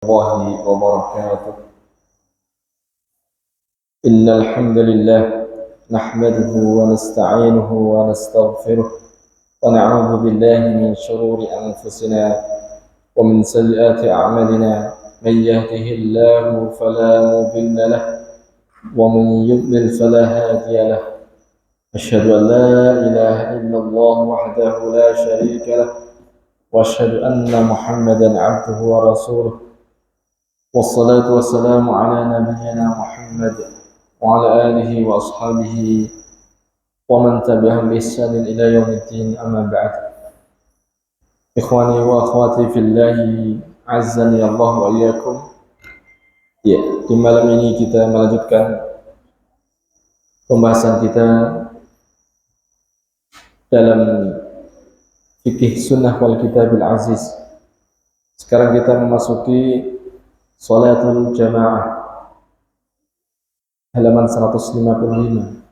الله وبركاته. إن الحمد لله نحمده ونستعينه ونستغفره ونعوذ بالله من شرور أنفسنا ومن سيئات أعمالنا. من يهده الله فلا مضل له ومن يضلل فلا هادي له. أشهد أن لا إله إلا الله وحده لا شريك له وأشهد أن محمدا عبده ورسوله. والصلاة والسلام على نبينا محمد وعلى آله وأصحابه ومن تبعهم بإحسان إلى يوم الدين. أما بعد. Ikhwani wa akhwati fillahi azzani Allah wa iyyakum. Ya, di malam ini kita melanjutkan pembahasan kita dalam fikih sunnah wal kitabil aziz. Sekarang kita memasuki Salatul Jamaah, halaman 155.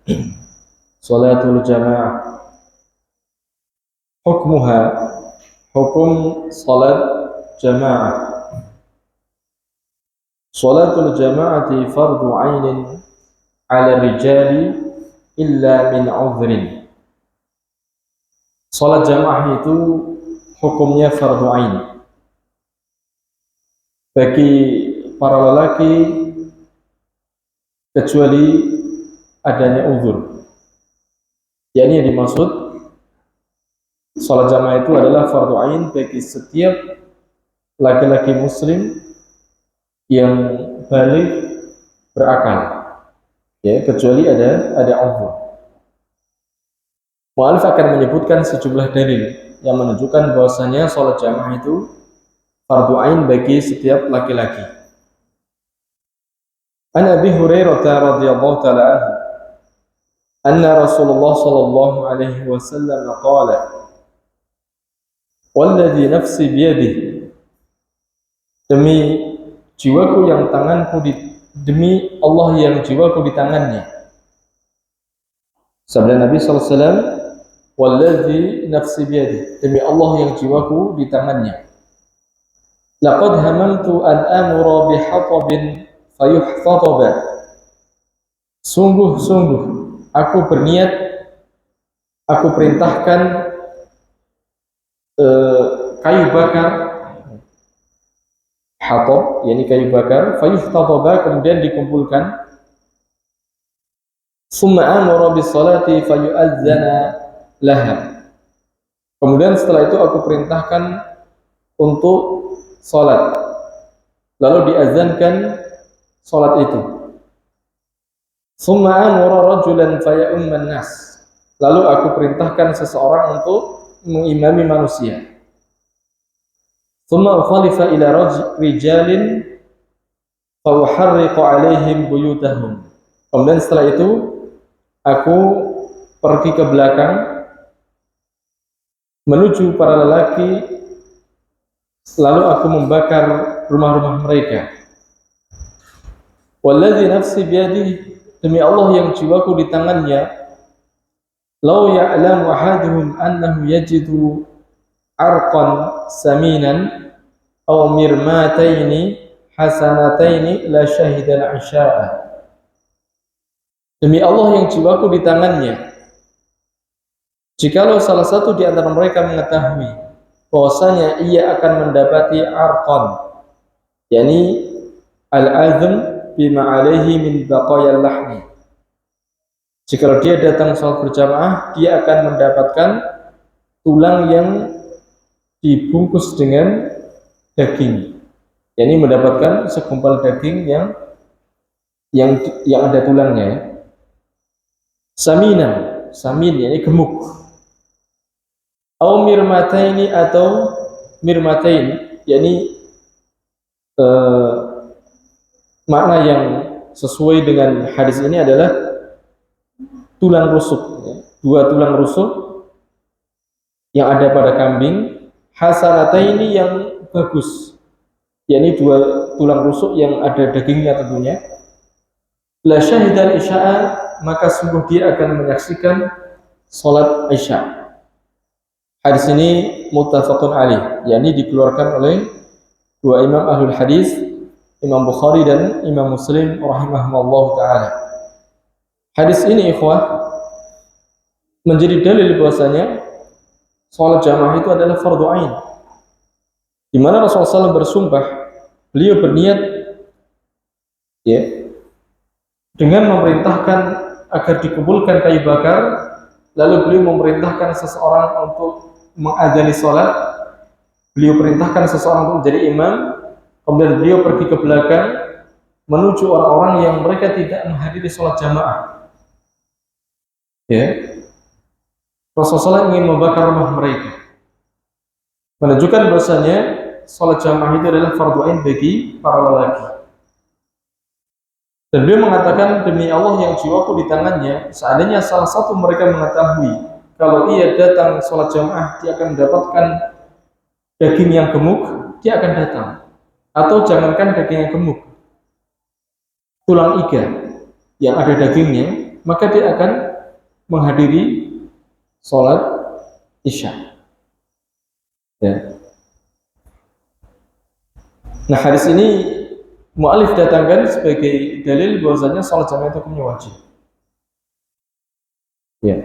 Salatul Jamaah, hukmuha, hukum salat jamaah. Salatul Jamaati fardu ainin ala rijali illa min udhrin. Salat jamaah itu hukumnya fardu ain bagi para lelaki kecuali adanya uzur. Yakni yang dimaksud salat jamaah itu adalah fardu ain bagi setiap laki-laki muslim yang balik berakal, ya, kecuali ada uzur. Mu'allif akan menyebutkan sejumlah dalil yang menunjukkan bahwasanya salat jamaah itu fardu ain bagi setiap laki-laki. An Abi Hurairah radhiyallahu ta'ala anhu anna Rasulullah sallallahu alaihi wasallam qala walladzi nafsi biyadihi, demi jiwaku yang tanganku demi Allah yang jiwaku di tangannya. Sabda Nabi sallallahu alaihi wasallam, walladzi nafsi biyadihi, demi Allah yang jiwaku di tangannya. Laqad hamantu an amura bihatabin fayuhtataba. Sungguh-sungguh aku berniat, aku perintahkan kayu bakar, hatab, yakni kayu bakar, fayuhtataba, kemudian dikumpulkan. Summa amara bisalati fayu'adzana laha. Kemudian setelah itu aku perintahkan untuk salat, lalu diazankan salat itu. Summa amara rajulan faya'umman nas, lalu aku perintahkan seseorang untuk mengimami manusia. Summa ukhalifa ila rijalin fa uharriqu alaihim buyutahum. Kemudian setelah itu aku pergi ke belakang menuju para lelaki, lalu aku membakar rumah-rumah mereka. Walladzi nafsi biyadihi, demi Allah yang jiwaku di tangannya, law ya'lamu ahaduhum annahu yajidu arqan saminan aw mirmataini hasanataini la syahida al-isya'a. Demi Allah yang jiwaku di tangannya, jikalau salah satu di antara mereka mengetahui bahwasanya ia akan mendapati arqan, yakni al-azm bima alaihi min baqayal lahmi. Jika dia datang salat berjamaah, dia akan mendapatkan tulang yang dibungkus dengan daging, yakni mendapatkan segumpal daging yang ada tulangnya. Samin yakni gemuk. Au mirmataini, atau mirmatain, yakni makna yang sesuai dengan hadis ini adalah tulang rusuk, ya. Dua tulang rusuk yang ada pada kambing, hasanataini yang bagus, yakni dua tulang rusuk yang ada dagingnya tentunya. La syahidal isya'a, maka sungguh dia akan menyaksikan salat isya'. Hadis ini muttafaqun alaih, yakni dikeluarkan oleh dua imam ahlul hadis, Imam Bukhari dan Imam Muslim rahimahumullah taala. Hadis ini ikhwah menjadi dalil bahwasanya salat jamaah itu adalah fardu ain. Di mana Rasulullah SAW bersumpah, beliau berniat ya dengan memerintahkan agar dikumpulkan kayu bakar, lalu beliau memerintahkan seseorang untuk mengadzani salat. Beliau perintahkan seseorang untuk menjadi imam, kemudian beliau pergi ke belakang menuju orang-orang yang mereka tidak menghadiri salat jamaah. Ya. Rasulullah SAW ingin membakar rumah mereka, menunjukkan bahwasanya salat jamaah itu adalah fardu ain bagi para lelaki. Dan beliau mengatakan, demi Allah yang jiwaku di tangannya, seandainya salah satu mereka mengetahui kalau ia datang salat jamaah dia akan mendapatkan daging yang gemuk, dia akan datang. Atau jangankan daging yang gemuk, tulang iga yang ada dagingnya, maka dia akan menghadiri salat Isya. Ya. Nah, hadis ini mu'alif datangkan sebagai dalil bahwasanya salat jamaah itu hukumnya wajib. Ya.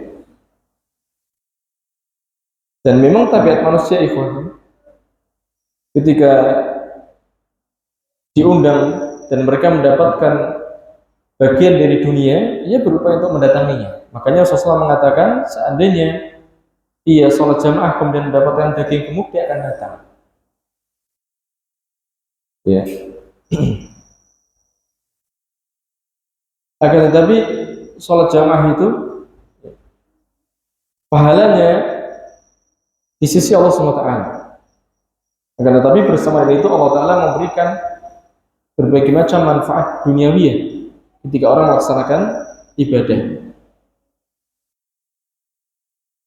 Dan memang tabiat manusia ikhwan, ketika diundang dan mereka mendapatkan bagian dari dunia, ia berupaya untuk mendatanginya. Makanya Rasulullah mengatakan, seandainya ia sholat jamaah kemudian mendapatkan daging gemuk, dia akan datang. Ya. Akan tetapi sholat jamaah itu pahalanya di sisi Allah SWT. Akan tetapi bersama itu Allah Ta'ala memberikan berbagai macam manfaat duniawiyah ketika orang melaksanakan ibadah.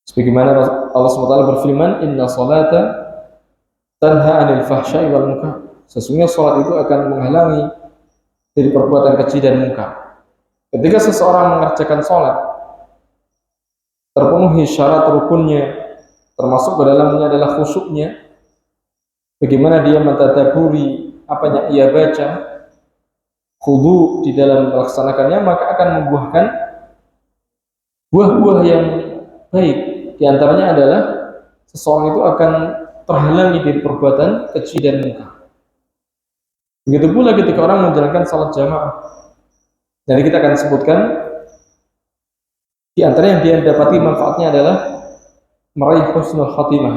Sebagaimana Allah SWT berfirman, Inna salata tanha anil fahsya'i wal munkar. Sesungguhnya salat itu akan menghalangi dari perbuatan keji dan munkar. Ketika seseorang mengerjakan salat, terpenuhi syarat rukunnya, termasuk ke dalamnya adalah khusyuknya, bagaimana dia mentadaburi apa yang ia baca, khudu di dalam melaksanakannya, maka akan membuahkan buah-buah yang baik. Di antaranya adalah seseorang itu akan terhalangi dari perbuatan keji dan munkar. Begitu pula ketika orang menjalankan salat jamaah. Jadi kita akan sebutkan di antara yang dia dapati manfaatnya adalah meraih husnul khatimah.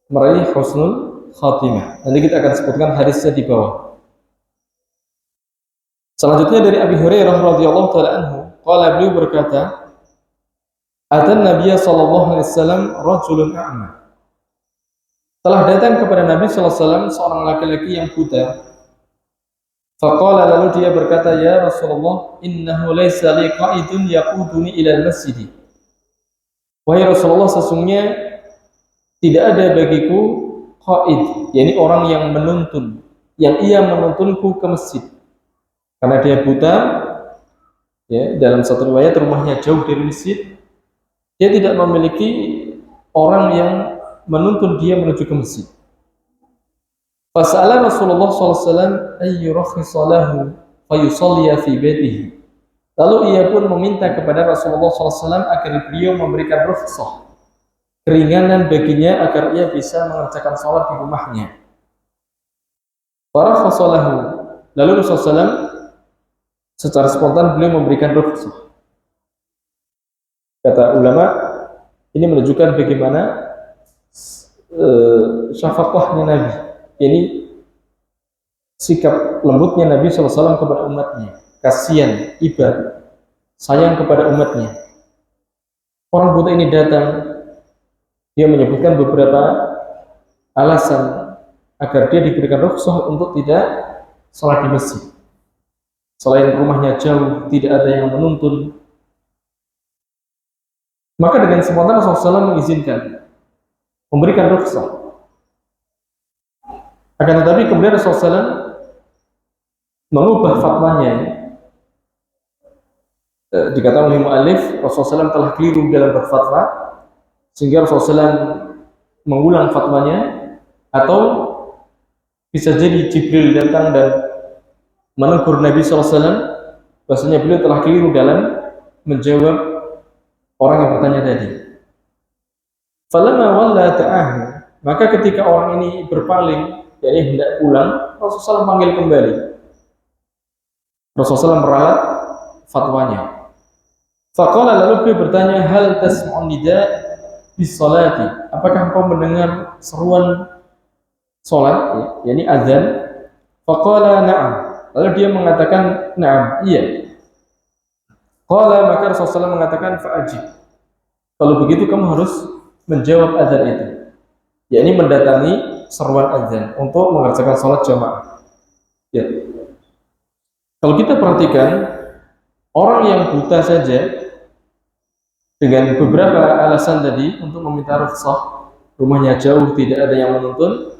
Meraih husnul khatimah. Nanti kita akan sebutkan hadisnya di bawah. Selanjutnya dari Abi Hurairah radhiyallahu taala anhu, qala beliau berkata, "Atan Nabiy sallallahu alaihi wasallam rajulun a'ma." Telah datang kepada Nabi sallallahu alaihi wasallam seorang laki-laki yang buta. Faqala, lalu dia berkata, "Ya Rasulullah, innahu laysa li qa'idun yaquduni ila al-masjid." Wahai Rasulullah, sesungguhnya tidak ada bagiku qa'id, yakni orang yang menuntun, yang ia menuntunku ke masjid. Karena dia buta, ya, dalam satu riwayat rumahnya jauh dari masjid, dia tidak memiliki orang yang menuntun dia menuju ke masjid. Fas'ala Rasulullah SAW ayyurakhisa lahu fayusalliya fi baitihi. Lalu ia pun meminta kepada Rasulullah SAW agar beliau memberikan rukhsah, keringanan baginya agar ia bisa mengerjakan salat di rumahnya. Farakhasa lahu. Lalu Rasulullah SAW secara spontan beliau memberikan rukhsah. Kata ulama, ini menunjukkan bagaimana syafaqahnya Nabi. Ini sikap lembutnya Nabi SAW kepada umatnya, kasihan, iba, sayang kepada umatnya. Orang buta ini datang, dia menyebutkan beberapa alasan agar dia diberikan rukhsah untuk tidak salat di masjid. Selain rumahnya jauh, tidak ada yang menuntun. Maka dengan spontan Rasulullah SAW mengizinkan, memberikan rukhsah. Akan tetapi kemudian Rasulullah SAW mengubah fatwanya. Dikatakan oleh mu'alif, Rasulullah SAW telah keliru dalam berfatwa, sehingga Rasulullah SAW mengulang fatwanya, atau Bisa jadi Jibril datang dan menegur Nabi SAW, bahasanya beliau telah keliru dalam menjawab orang yang bertanya tadi. Falamma walla ta'ahu, maka ketika orang ini berpaling, yakni hendak pulang, Rasulullah SAW panggil kembali. Rasulullah SAW meralat fatwanya. Faqala, lalu beliau bertanya, hal tasma'un nida bis salati, apakah engkau mendengar seruan salat, yakni azan? Faqala na'am, lalu dia mengatakan na'am, iya. Qala, maka Rasulullah SAW mengatakan fa'ajib, kalau begitu kamu harus menjawab azan itu, yakni mendatangi seruan azan untuk mengerjakan salat jamaah. Ya. Kalau kita perhatikan, orang yang buta saja dengan beberapa alasan tadi untuk meminta rukhsah, rumahnya jauh, tidak ada yang menuntun,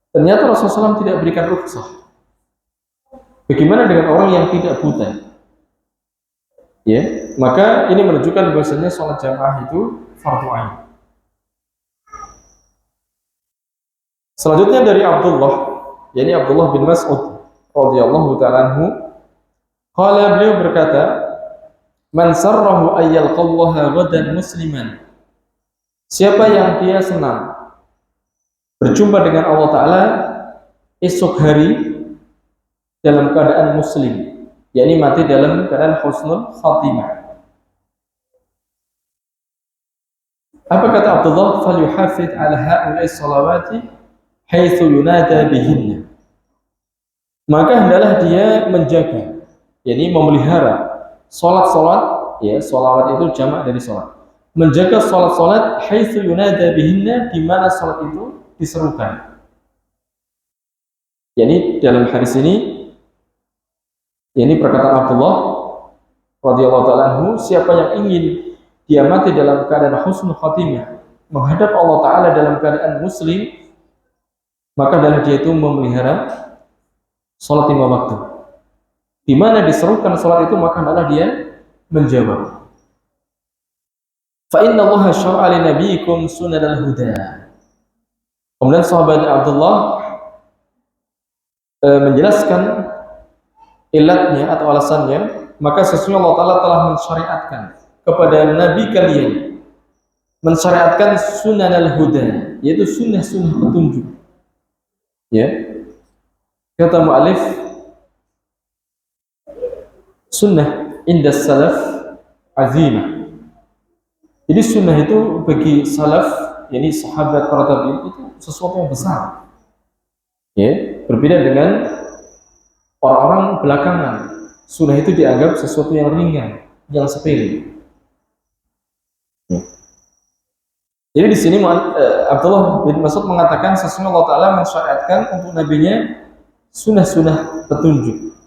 ternyata Rasulullah SAW tidak berikan rukhsah. Bagaimana dengan orang yang tidak buta? Ya, maka ini menunjukkan bahwasanya salat jamaah itu fardu ain. Selanjutnya dari Abdullah, yakni Abdullah bin Mas'ud radhiyallahu ta'ala anhu, qala, beliau berkata, man sarrahu ayyalqallaha ghadan musliman, siapa yang dia senang berjumpa dengan Allah Ta'ala esok hari dalam keadaan muslim, yakni mati dalam keadaan husnul khatimah. Apa kata Abdullah? Falyuhafidh ala ha'ulai salawati haitsu yunada bihinna, maka hendaklah dia menjaga, yakni memelihara salat-salat, ya, salawat itu jamak dari salat, menjaga salat-salat haitsu yunada bihinna, di mana salat itu diserukan. Yakni dalam hadis ini, yakni perkataan Abdullah radhiyallahu ta'ala anhu, siapa yang ingin dia mati dalam keadaan husnul khatimah, menghadap Allah Ta'ala dalam keadaan muslim, maka adalah dia itu memelihara salat 5 waktu. Di mana diserukan salat itu, maka adalah dia menjawab. Fa inna Allaha syara'a li nabiyikum sunanal huda. Kemudian sahabat Abdullah menjelaskan ilatnya atau alasannya, maka sesungguhnya Allah Ta'ala telah mensyariatkan kepada Nabi kalian, mensyariatkan sunanal huda, yaitu sunnah-sunnah petunjuk. Ya, kata mu'alif, sunnah inda salaf azimah. Jadi sunnah itu bagi salaf, yakni sahabat para tabi'in, itu sesuatu yang besar. Ya, berbeda dengan orang-orang belakangan. Sunnah itu dianggap sesuatu yang ringan, yang sepele. Ya. Jadi di sini Abdullah bin Mas'ud mengatakan sesungguhnya Allah Ta'ala mensyariatkan untuk nabinya sunnah-sunnah petunjuk.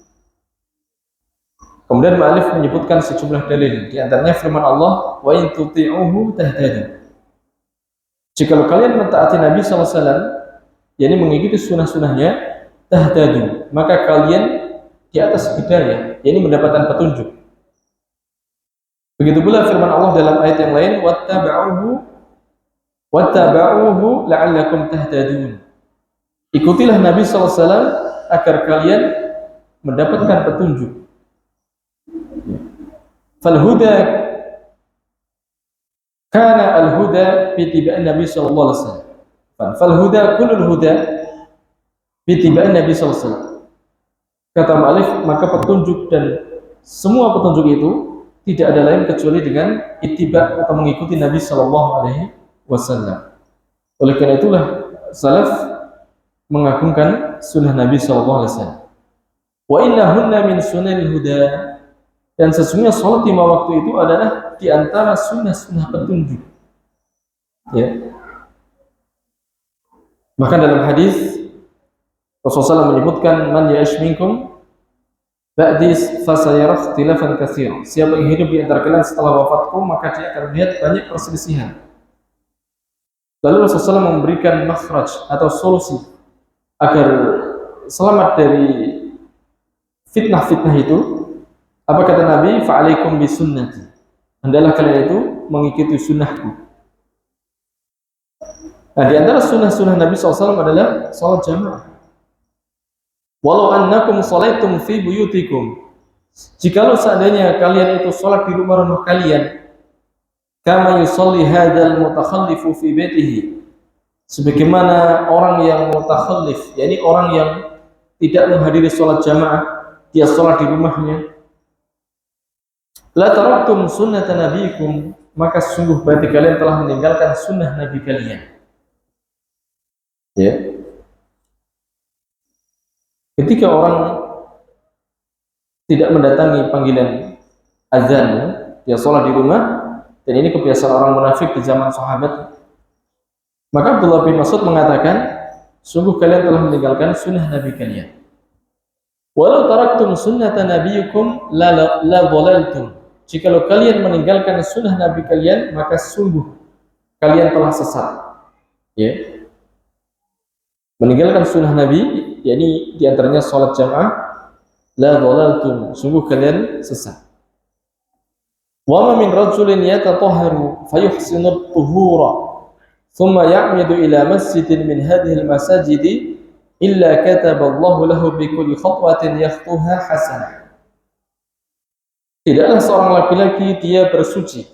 Kemudian mu'alif menyebutkan sejumlah dalil, di antaranya firman Allah, wa in tuti'uhu tahtadu. Jika kalian mentaati Nabi SAW, yakni mengikuti sunnah-sunnahnya, tahtadu, maka kalian di atas hidayah, yakni mendapatkan petunjuk. Begitu pula firman Allah dalam ayat yang lain, wattaba'uhu la'allakum tahtadun. Ikutilah Nabi SAW agar kalian mendapatkan petunjuk. Falhuda kana al-huda fi tiba'in Nabi sallallahu alaihi wasallam. Falhuda kullul huda fi tiba'in Nabi sallallahu alaihi wasallam. Kata mu'alif, maka petunjuk dan semua petunjuk itu tidak ada lain kecuali dengan ittiba' atau mengikuti Nabi sallallahu alaihi wasallam. Oleh karena itulah salaf mengagungkan sunnah Nabi sallallahu alaihi wasallam. Wa innahunna min sunanil huda, dan sesungguhnya salat 5 waktu itu adalah di antara sunnah-sunnah petunjuk. Ya. Bahkan dalam hadis Rasulullah SAW menyebutkan, man ya'ish minkum ba'di fasayara ikhtilafan katsira. Siapa yang hidup di antara kalian setelah wafatku, maka dia akan melihat banyak perselisihan. Lalu Rasulullah SAW memberikan makhraj atau solusi agar selamat dari fitnah-fitnah itu. Apa kata Nabi? Fa'alaikum bisunnati. Hendaklah kalian itu mengikuti sunnahku. Nah, di antara sunnah-sunnah Nabi SAW adalah salat jamaah. Walau annakum salaitum fi buyutikum, jikalau seandainya kalian itu salat di rumah-rumah kalian, kama yusalli hadzal mutakhallifu fi baitihi, sebagaimana orang yang mutakhallif, yakni orang yang tidak menghadiri salat jamaah, dia salat di rumahnya, la taraktum sunnata nabiyikum, maka sungguh berarti kalian telah meninggalkan sunnah nabi kalian. Ya. Ketika orang tidak mendatangi panggilan azan, dia sholat di rumah, dan ini kebiasaan orang munafik di zaman sahabat, maka Abdullah bin Mas'ud mengatakan, sungguh kalian telah meninggalkan sunnah nabi kalian. Walau taraktum sunnata nabiyikum la dhalaltum, jikalau kalian meninggalkan sunnah nabi kalian, maka sungguh kalian telah sesat. Ya. Meninggalkan sunnah nabi, yakni diantaranya sholat jamaah, la dhalaltum, sungguh kalian sesat. Wa ma min rajulin yatatahharu fayuhsinu at-tuhura thumma ya'midu ila masjidin min hadhihi al-masajid illa kataba Allahu lahu bi kulli khatwatin yakhtuha hasanah. Tidaklah seorang laki-laki dia bersuci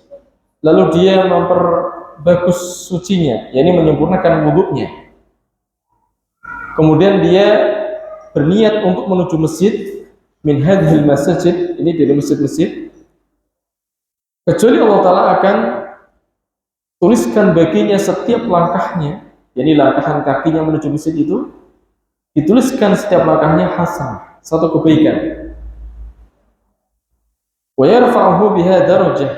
lalu dia memperbagus sucinya, yakni menyempurnakan wudunya, kemudian dia berniat untuk menuju masjid min hadhil masjid, ini dari masjid-masjid, kecuali Allah Ta'ala akan tuliskan baginya setiap langkahnya, jadi langkahan kakinya menuju masjid itu dituliskan setiap langkahnya hasan, satu kebaikan. Wa yarfa'uhu biha darajah,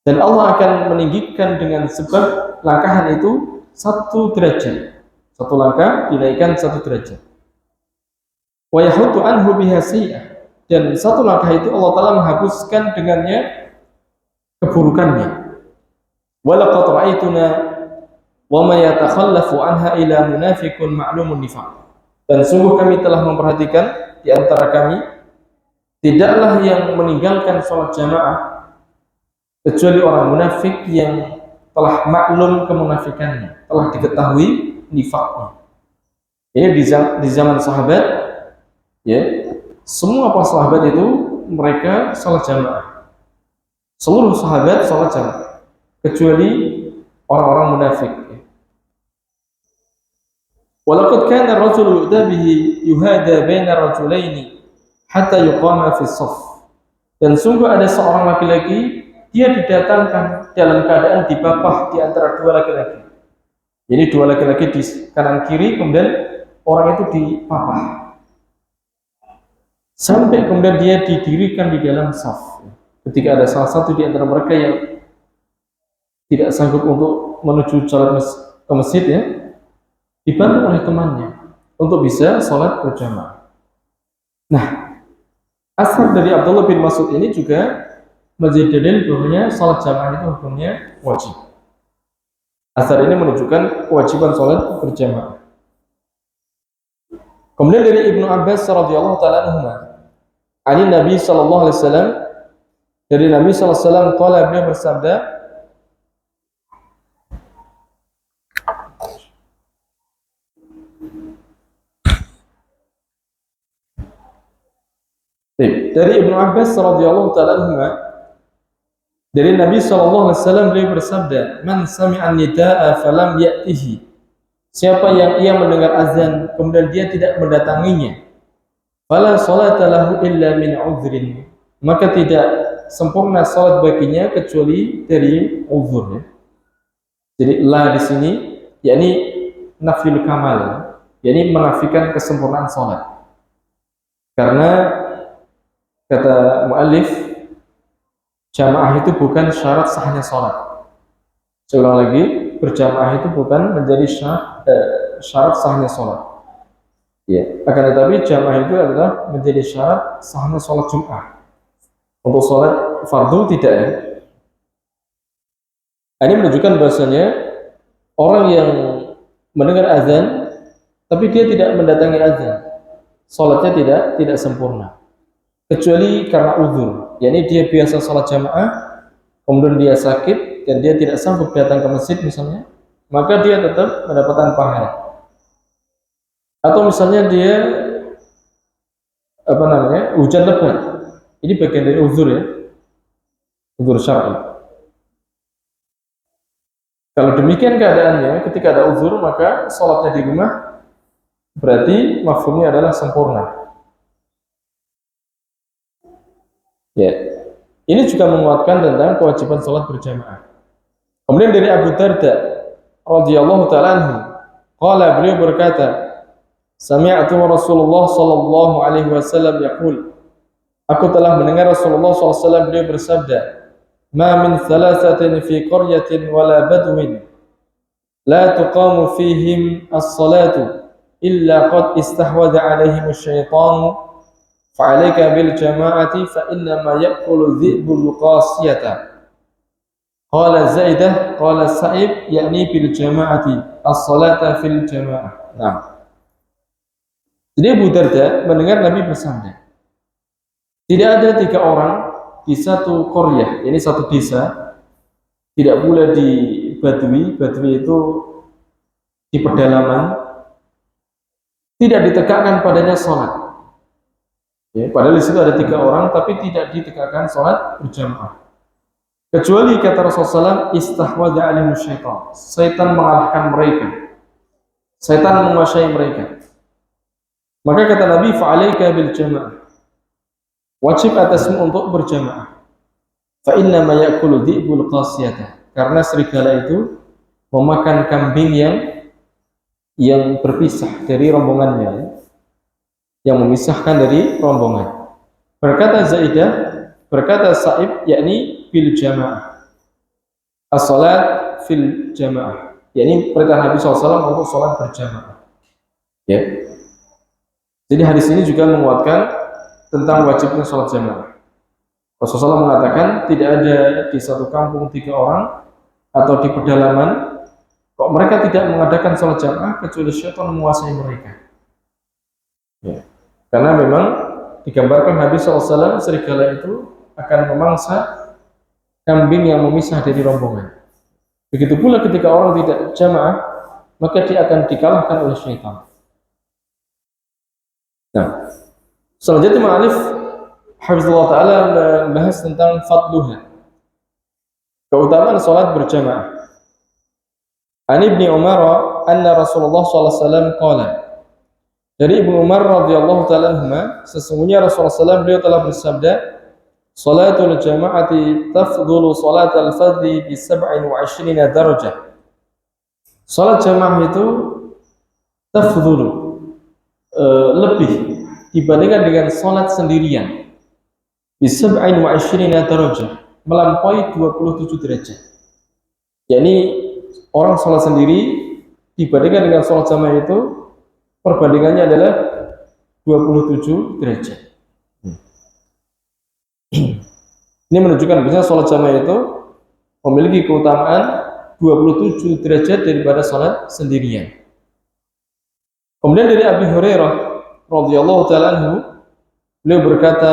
dan Allah akan meninggikan dengan sebab langkahan itu satu derajat, satu langkah dinaikkan satu derajat. Wa yahutu anhu biha sayyi'ah, dan satu langkah itu Allah Ta'ala menghapuskan dengannya keburukannya. Wa laqad ra'aituna wa ma yatakhallafu anha ila munafiqun ma'lumun nifaq, dan sungguh kami telah memperhatikan di antara kami tidaklah yang meninggalkan sholat jamaah kecuali orang munafik yang telah maklum kemunafikannya, telah diketahui nifaknya. Ini di zaman sahabat, ya, semua para sahabat itu mereka sholat jamaah, seluruh sahabat sholat jamaah kecuali orang-orang munafik. Walaqad kana ar-rajulu yu'ta bihi yuhada baina rajulaini hatta yuqama fi shaff, dan sungguh ada seorang laki-laki dia didatangkan dalam keadaan dibapah di antara dua laki-laki. Jadi dua laki-laki di kanan kiri, kemudian orang itu dipapah sampai kemudian dia didirikan di dalam saf. Ketika ada salah satu di antara mereka yang tidak sanggup untuk menuju sholat ke masjid, ya, dibantu oleh temannya untuk bisa sholat berjamaah. Nah, asar dari Abdullah bin Mas'ud ini juga menjadi dalil bahwasanya sholat jamaah itu hukumnya wajib. Asar ini menunjukkan kewajiban sholat berjamaah. Kemudian dari Ibnu Abbas radhiyallahu taala anhuma, ani Nabi sallallahu alaihi wasallam, dari Nabi sallallahu alaihi wasallam qala, beliau bersabda, dari Ibnu Abbas radhiyallahu taala anhuma, dari Nabi sallallahu alaihi wasallam beliau bersabda, man sami'a nidaa falam ya'tihi, siapa yang ia mendengar azan kemudian dia tidak mendatanginya, fala sholata lahu illa min udhrin, maka tidak sempurna salat baginya kecuali dari uzur, ya. Jadi la di sini yakni nafyul kamal, yakni menafikan kesempurnaan salat. Karena kata muallif, jamaah itu bukan syarat sahnya salat. Saya ulang lagi, berjamaah itu bukan menjadi syarat sahnya salat. Ya, akan tetapi jamaah itu adalah menjadi syarat sahnya salat Jumat. Untuk salat fardu tidak, ya. Ini menunjukkan bahasanya orang yang mendengar azan tapi dia tidak mendatangi azan, salatnya tidak sempurna. Kecuali karena uzur, yakni dia biasa salat jamaah, kemudian dia sakit dan dia tidak sanggup datang ke masjid misalnya, maka dia tetap mendapatkan pahala. Atau misalnya dia hujan lebat, ini bagian dari uzur ya, uzur syar'i. Kalau demikian keadaannya, ketika ada uzur maka sholatnya di rumah berarti mafhumnya adalah sempurna. Ya, ini juga menguatkan tentang kewajiban sholat berjamaah. Kemudian dari Abu Darda radhiyallahu ta'ala anhu, qala, beliau berkata, sami'tu Rasulullah sallallahu alaihi wasallam yaqul, aku telah mendengar Rasulullah sallallahu alaihi wasallam beliau bersabda, ma min thalathatin fi qaryatin wala badwin la tuqamu fihim as-salatu illa qad istahwadha alaihim asy-syaitanu fa'alaika bil jama'ati fa inna ma ya'kulu dhi'bul qasiyata. Qala Zaidah, qala Sa'ib, yakni bil jama'ati, as-salata fil jama'ah. Nah, jadi Abu Darda mendengar Nabi bersabda, tidak ada 3 orang di satu qaryah, ini satu desa, tidak pula di badwi, badwi itu di pedalaman, tidak ditegakkan padanya sholat. Ya, padahal di situ ada 3 orang, tapi tidak ditegakkan sholat berjamaah. Kecuali kata Rasulullah SAW, istahwadha alaihimu syaitan. Syaitan mengalahkan mereka. Syaitan menguasai mereka. Maka kata Nabi, fa'alaika bil jamaah. Wajib atasmu untuk berjamaah. Fa inna ma ya'kulu dhi'bul qasiyata. Karena serigala itu memakan kambing yang berpisah dari rombongannya, yang memisahkan dari rombongan. Berkata Zaidah, berkata Sa'ib, yakni bil jamaah, as-salat fil jamaah, yakni perintah Nabi SAW untuk sholat berjamaah. Ya. Jadi hadis ini juga menguatkan tentang wajibnya sholat jamaah. Rasulullah SAW mengatakan tidak ada di satu kampung 3 orang atau di pedalaman kok mereka tidak mengadakan sholat jamaah kecuali syaitan menguasai mereka. Ya. Karena memang digambarkan Nabi SAW serigala itu akan memangsa kambing yang memisah dari rombongan. Begitu pula ketika orang tidak jamaah, maka dia akan dikalahkan oleh syaitan. Nah, selanjutnya ma'alif hafizullah ta'ala membahas tentang fadluha, keutamaan sholat berjamaah. An Ibni Umar anna Rasulullah SAW qala, dari Ibnu Umar radhiyallahu ta'ala anhuma, sesungguhnya Rasulullah SAW beliau telah bersabda, salatul jama'ati tafdulu salatal fadli bi 27 darajah. Salat jamaah itu tafdulu, lebih dibandingkan dengan salat sendirian, bi 27 darajah, melampaui 27 derajat. Yakni orang salat sendiri dibandingkan dengan salat jamaah itu perbandingannya adalah 27 derajat. Ini menunjukkan bahwa sholat jamaah itu memiliki keutamaan 27 derajat daripada sholat sendirian. Kemudian dari Abi Hurairah radhiyallahu ta'ala anhu, beliau berkata,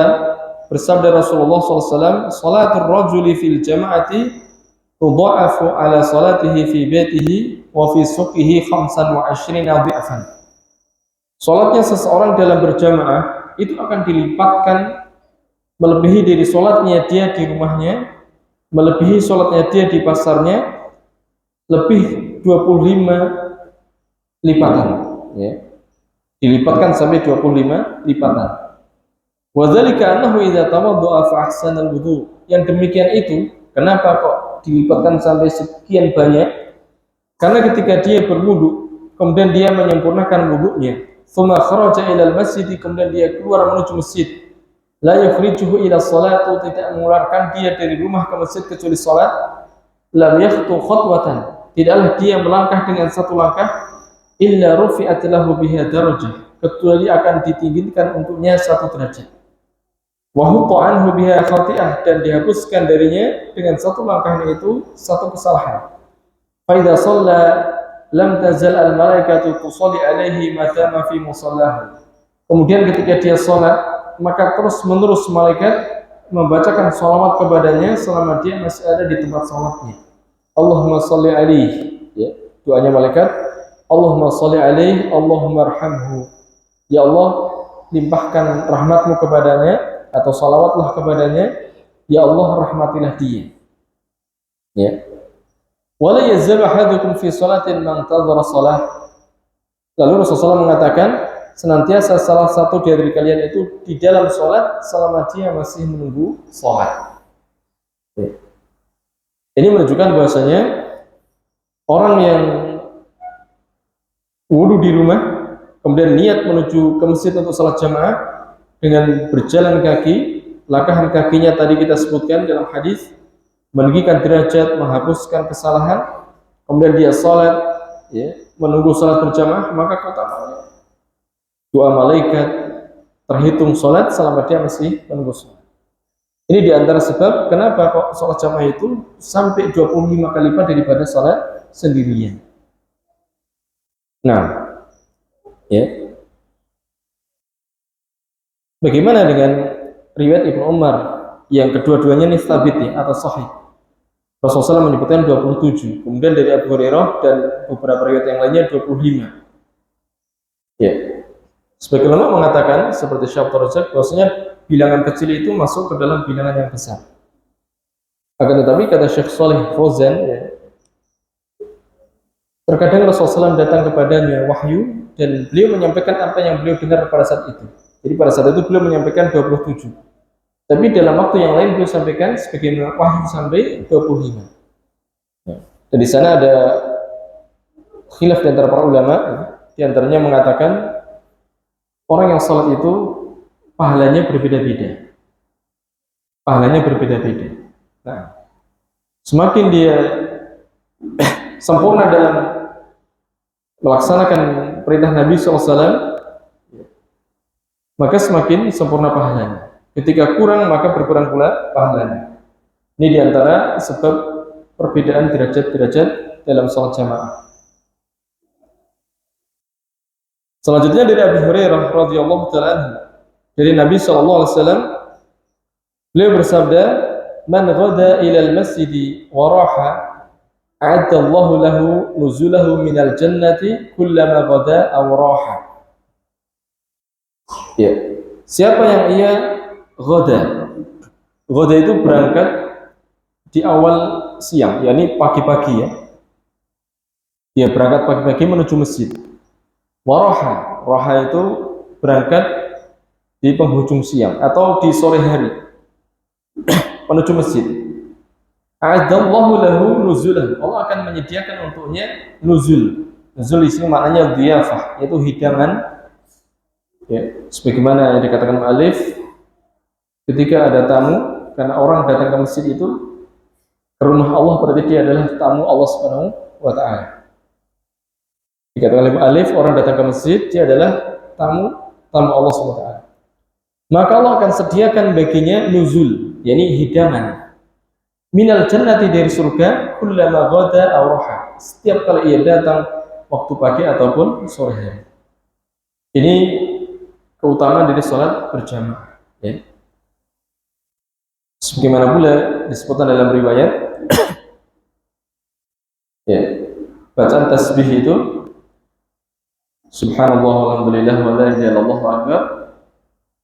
bersabda Rasulullah SAW, salatul rajuli fil jama'ati tudha'afu ala salatihi fi baitihi wa fi suqihi 25 dhi'fan. Salatnya seseorang dalam berjamaah itu akan dilipatkan melebihi dari sholatnya dia di rumahnya, melebihi sholatnya dia di pasarnya, lebih 25 lipatan, ya. Dilipatkan sampai 25 lipatan. Wa dzalika annahu idza tawadda'a fa ahsana al-wudu. Yang demikian itu, kenapa kok dilipatkan sampai sekian banyak? Karena ketika dia berwudu, kemudian dia menyempurnakan wudunya, tsumma kharaja ila al-masjid, kemudian dia keluar menuju masjid, la yukhrijuhu ila salatu, tidak mengeluarkan dia dari rumah ke masjid kecuali salat, lam yakhtu khatwatan, tidaklah dia melangkah dengan satu langkah, illa rufi'at lahu biha darajah, kecuali akan ditinggikan untuknya 1 derajat, wa hutta anhu biha khati'ah, dan dihapuskan darinya dengan 1 langkahnya itu 1 kesalahan. Fa idza shalla lam tazal al malaikatu tusalli alaihi ma dama fi musallahu. Kemudian ketika dia salat, maka terus menerus malaikat membacakan salawat kepadanya selama dia masih ada di tempat salatnya. Allahumma sholli alaihi, ya, doanya malaikat, Allahumma sholli alaihi, Allahumma arhamhu. Ya Allah, limpahkan rahmatmu kepadanya atau salawatlah kepadanya. Ya Allah, rahmatilah dia. Ya. Wala yazal ahadukum fi salatin man tadhara salah. Lalu Rasulullah mengatakan, senantiasa salah satu dari kalian itu di dalam salat selama dia masih menunggu salat. Ya. Ini menunjukkan bahwasanya orang yang wudu di rumah kemudian niat menuju ke masjid untuk salat jamaah dengan berjalan kaki, langkahan kakinya tadi kita sebutkan dalam hadis meninggikan derajat, menghapuskan kesalahan, kemudian dia salat, ya, menunggu salat berjamaah, maka keutamaannya doa malaikat terhitung salat selama dia masih menunggu salat. Ini diantara sebab kenapa kok salat jamaah itu sampai 25 kali lipat daripada salat sendirian. Nah, ya. Bagaimana dengan riwayat Ibnu Umar yang kedua-duanya ini sabit ya atau sahih? Rasulullah SAW menyebutkan 27, kemudian dari Abu Hurairah dan beberapa riwayat yang lainnya 25. Ya. Sebagian ulama mengatakan seperti Syekh Abdurrazzaq bahwasanya bilangan kecil itu masuk ke dalam bilangan yang besar. Akan tetapi kata Syekh Shalih Fauzan, ya, terkadang Rasulullah SAW datang kepadanya wahyu dan beliau menyampaikan apa yang beliau dengar pada saat itu. Jadi pada saat itu beliau menyampaikan 27. Tapi dalam waktu yang lain beliau sampaikan sebagaimana wahyu sampai 25. Dan di sana ada khilaf di antara para ulama, di antaranya mengatakan orang yang salat itu pahalanya berbeda-beda. Pahalanya berbeda-beda. Nah, semakin dia sempurna dalam melaksanakan perintah Nabi SAW, maka semakin sempurna pahalanya. Ketika kurang, maka berkurang pula pahalanya. Ini diantara sebab perbedaan derajat-derajat dalam salat jamaah. Selanjutnya dari Abu Hurairah radhiyallahu ta'ala dari Nabi SAW, beliau bersabda, "Man ghada ila al-masjid wa raha, a'adda Allahu lahu nuzulahu minal jannati kullama ghada aw raha." Ya. Siapa yang ia ghada? Ghada itu berangkat di awal siang, yakni pagi-pagi ya. Dia berangkat pagi-pagi menuju masjid. Waraha, raha itu berangkat di penghujung siang atau di sore hari menuju masjid. A'adallahu lahu nuzulan. Allah akan menyediakan untuknya nuzul. Nuzul di sini maknanya dhiyafah, yaitu hidangan. Ya, sebagaimana yang dikatakan Alif, ketika ada tamu, karena orang datang ke masjid itu ke rumah Allah, berarti dia adalah tamu Allah Subhanahu wa Ta'ala. Dikatakan oleh Alif, orang datang ke masjid, dia adalah tamu Allah Subhanahu wa Ta'ala. Maka Allah akan sediakan baginya nuzul, yakni hidangan. Minal jannati, dari surga, kullama ghada aw raha, setiap kali ia datang waktu pagi ataupun sore hari. Ini keutamaan dari salat berjamaah, ya. Sebagaimana pula disebutkan dalam riwayat, ya, bacaan tasbih itu subhanallah walhamdulillah wa la ilaha illallah akbar.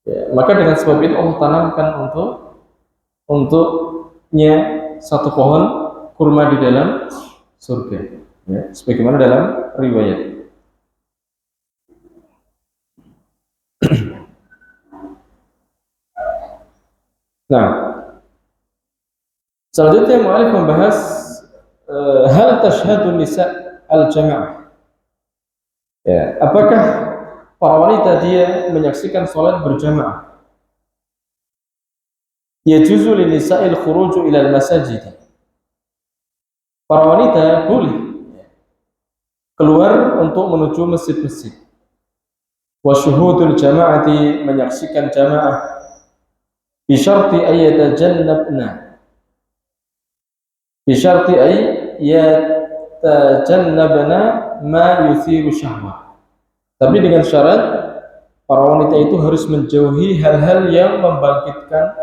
Ya, maka dengan sebab itu Allah tanamkan untuknya satu pohon kurma di dalam surga, ya, sebagaimana dalam riwayat. Nah, selanjutnya mu'alif membahas hal tashhadun nisa al-jamaah. Ya, apakah para wanita dia menyaksikan salat berjamaah? Yajuzu lin nisa'il khuruju ila al-masajid. Para wanita boleh keluar untuk menuju masjid-masjid. Wa syuhudul jama'ati, menyaksikan jamaah. Bisyarti ayatajannabna, bisyarti ayatajannabna ma yuthiru syahwah. Tapi dengan syarat para wanita itu harus menjauhi hal-hal yang membangkitkan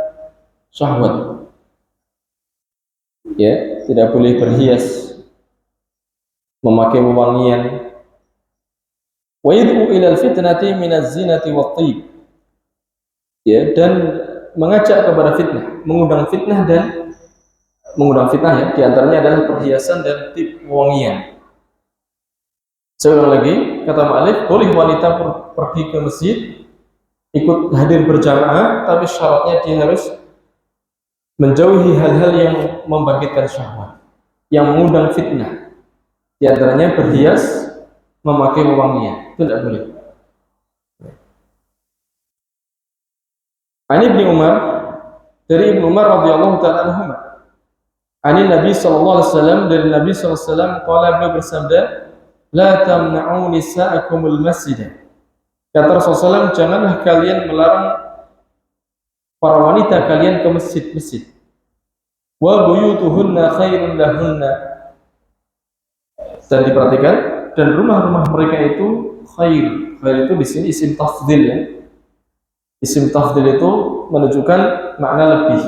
syahwat. Ya, tidak boleh berhias, memakai wewangian, Wa yad'u ila al-fitnati min az-zinati wat-thib. Ya, dan mengajak kepada fitnah, mengundang fitnah ya, di antaranya adalah perhiasan dan tip wangian. Sekali lagi, kata mu'allif, boleh wanita pergi ke masjid, ikut hadir berjamaah, tapi syaratnya dia harus menjauhi hal-hal yang membangkitkan syahwat, yang mengundang fitnah. Di antaranya berhias, memakai wewangian, itu tidak boleh. Ani Ibnu Umar, dari Ibnu Umar radhiyallahu taala anhu, Ani Nabi sallallahu alaihi wasallam, dari Nabi sallallahu alaihi wasallam, qala, beliau bersabda, la tamna'u nisa'akumul masjid. Kata Rasulullah SAW, janganlah kalian melarang para wanita kalian ke masjid-masjid. Wa buyutuhunna khairun lahunna. Dan diperhatikan, dan rumah-rumah mereka itu khair. Khair itu di sini isim tafdhil ya. Isim tafdhil itu menunjukkan makna lebih.